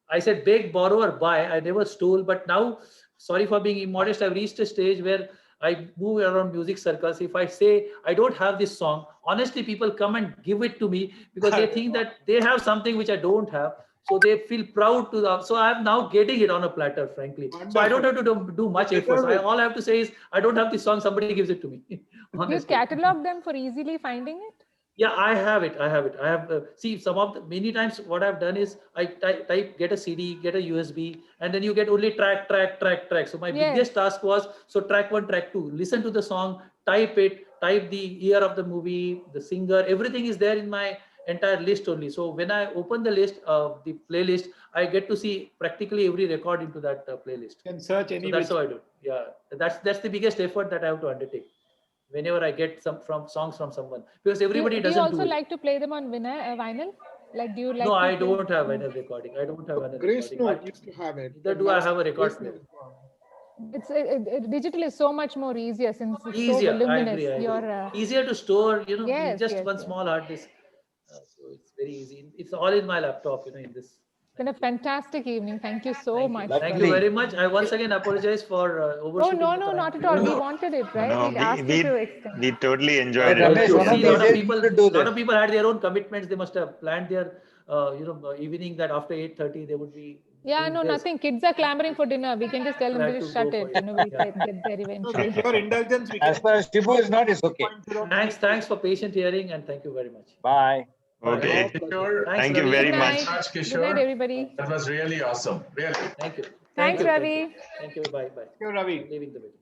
I said beg, borrow or buy. I never stole, but now, sorry for being immodest, I've reached a stage where I move around music circles. If I say I don't have this song, honestly, people come and give it to me because they think that they have something which I don't have. So they feel proud to so I am now getting it on a platter, frankly. Wonderful. So I don't have to do much effort. All I have to say is I don't have this song, somebody gives it to me. you catalog them for easily finding it? Yeah, I have it. I have see some of the many times what I've done is I type get a CD, get a USB, and then you get only track. So my biggest task was track 1, track 2. Listen to the song, type it, type the year of the movie, the singer, everything is there in my entire list only. So when I open the list of the playlist, I get to see practically every record into that playlist. You can search any. So that's how I do. Yeah, that's the biggest effort that I have to undertake whenever I get songs from someone, because everybody doesn't do it. Do you also like to play them on vinyl? Like, do you like? No, I don't have vinyl recording. I don't have vinyl Grace recording. Note used to have it. Neither do I have a record player. Digital is so much more easier since it's Easier, so voluminous. I agree. You're, easier to store, Yes, just yes, one yes. small hard disk. So it's very easy. It's all in my laptop, in this. It's been a fantastic evening. Thank you so much. Thank you very much. I once again apologize for Oh, overshooting. no, the time. not at all. We wanted it, right? No, we asked you to extend. we totally enjoyed Ramesh, it. one of See, these lot of days people, we should do lot this. of people had their own commitments. They must have planned their, evening that after 8:30 they would be. Yeah, doing no, this. nothing. Kids are clamoring for dinner. We can just tell them Have to to just shut go it. for it. We'll Yeah. get there No, eventually. with your indulgence, we As can. far as Shibu is not, it's okay. Thanks for patient hearing, and thank you very much. Bye. Okay. Kishore, Thanks, Thank you Ravi. very Good much. night. Much, Good Kishore. night, everybody. That was really awesome. Really. Thank you. Thank Thanks, you, Ravi. Thank you. Bye. Bye. Thank you, Ravi. Leaving the meeting.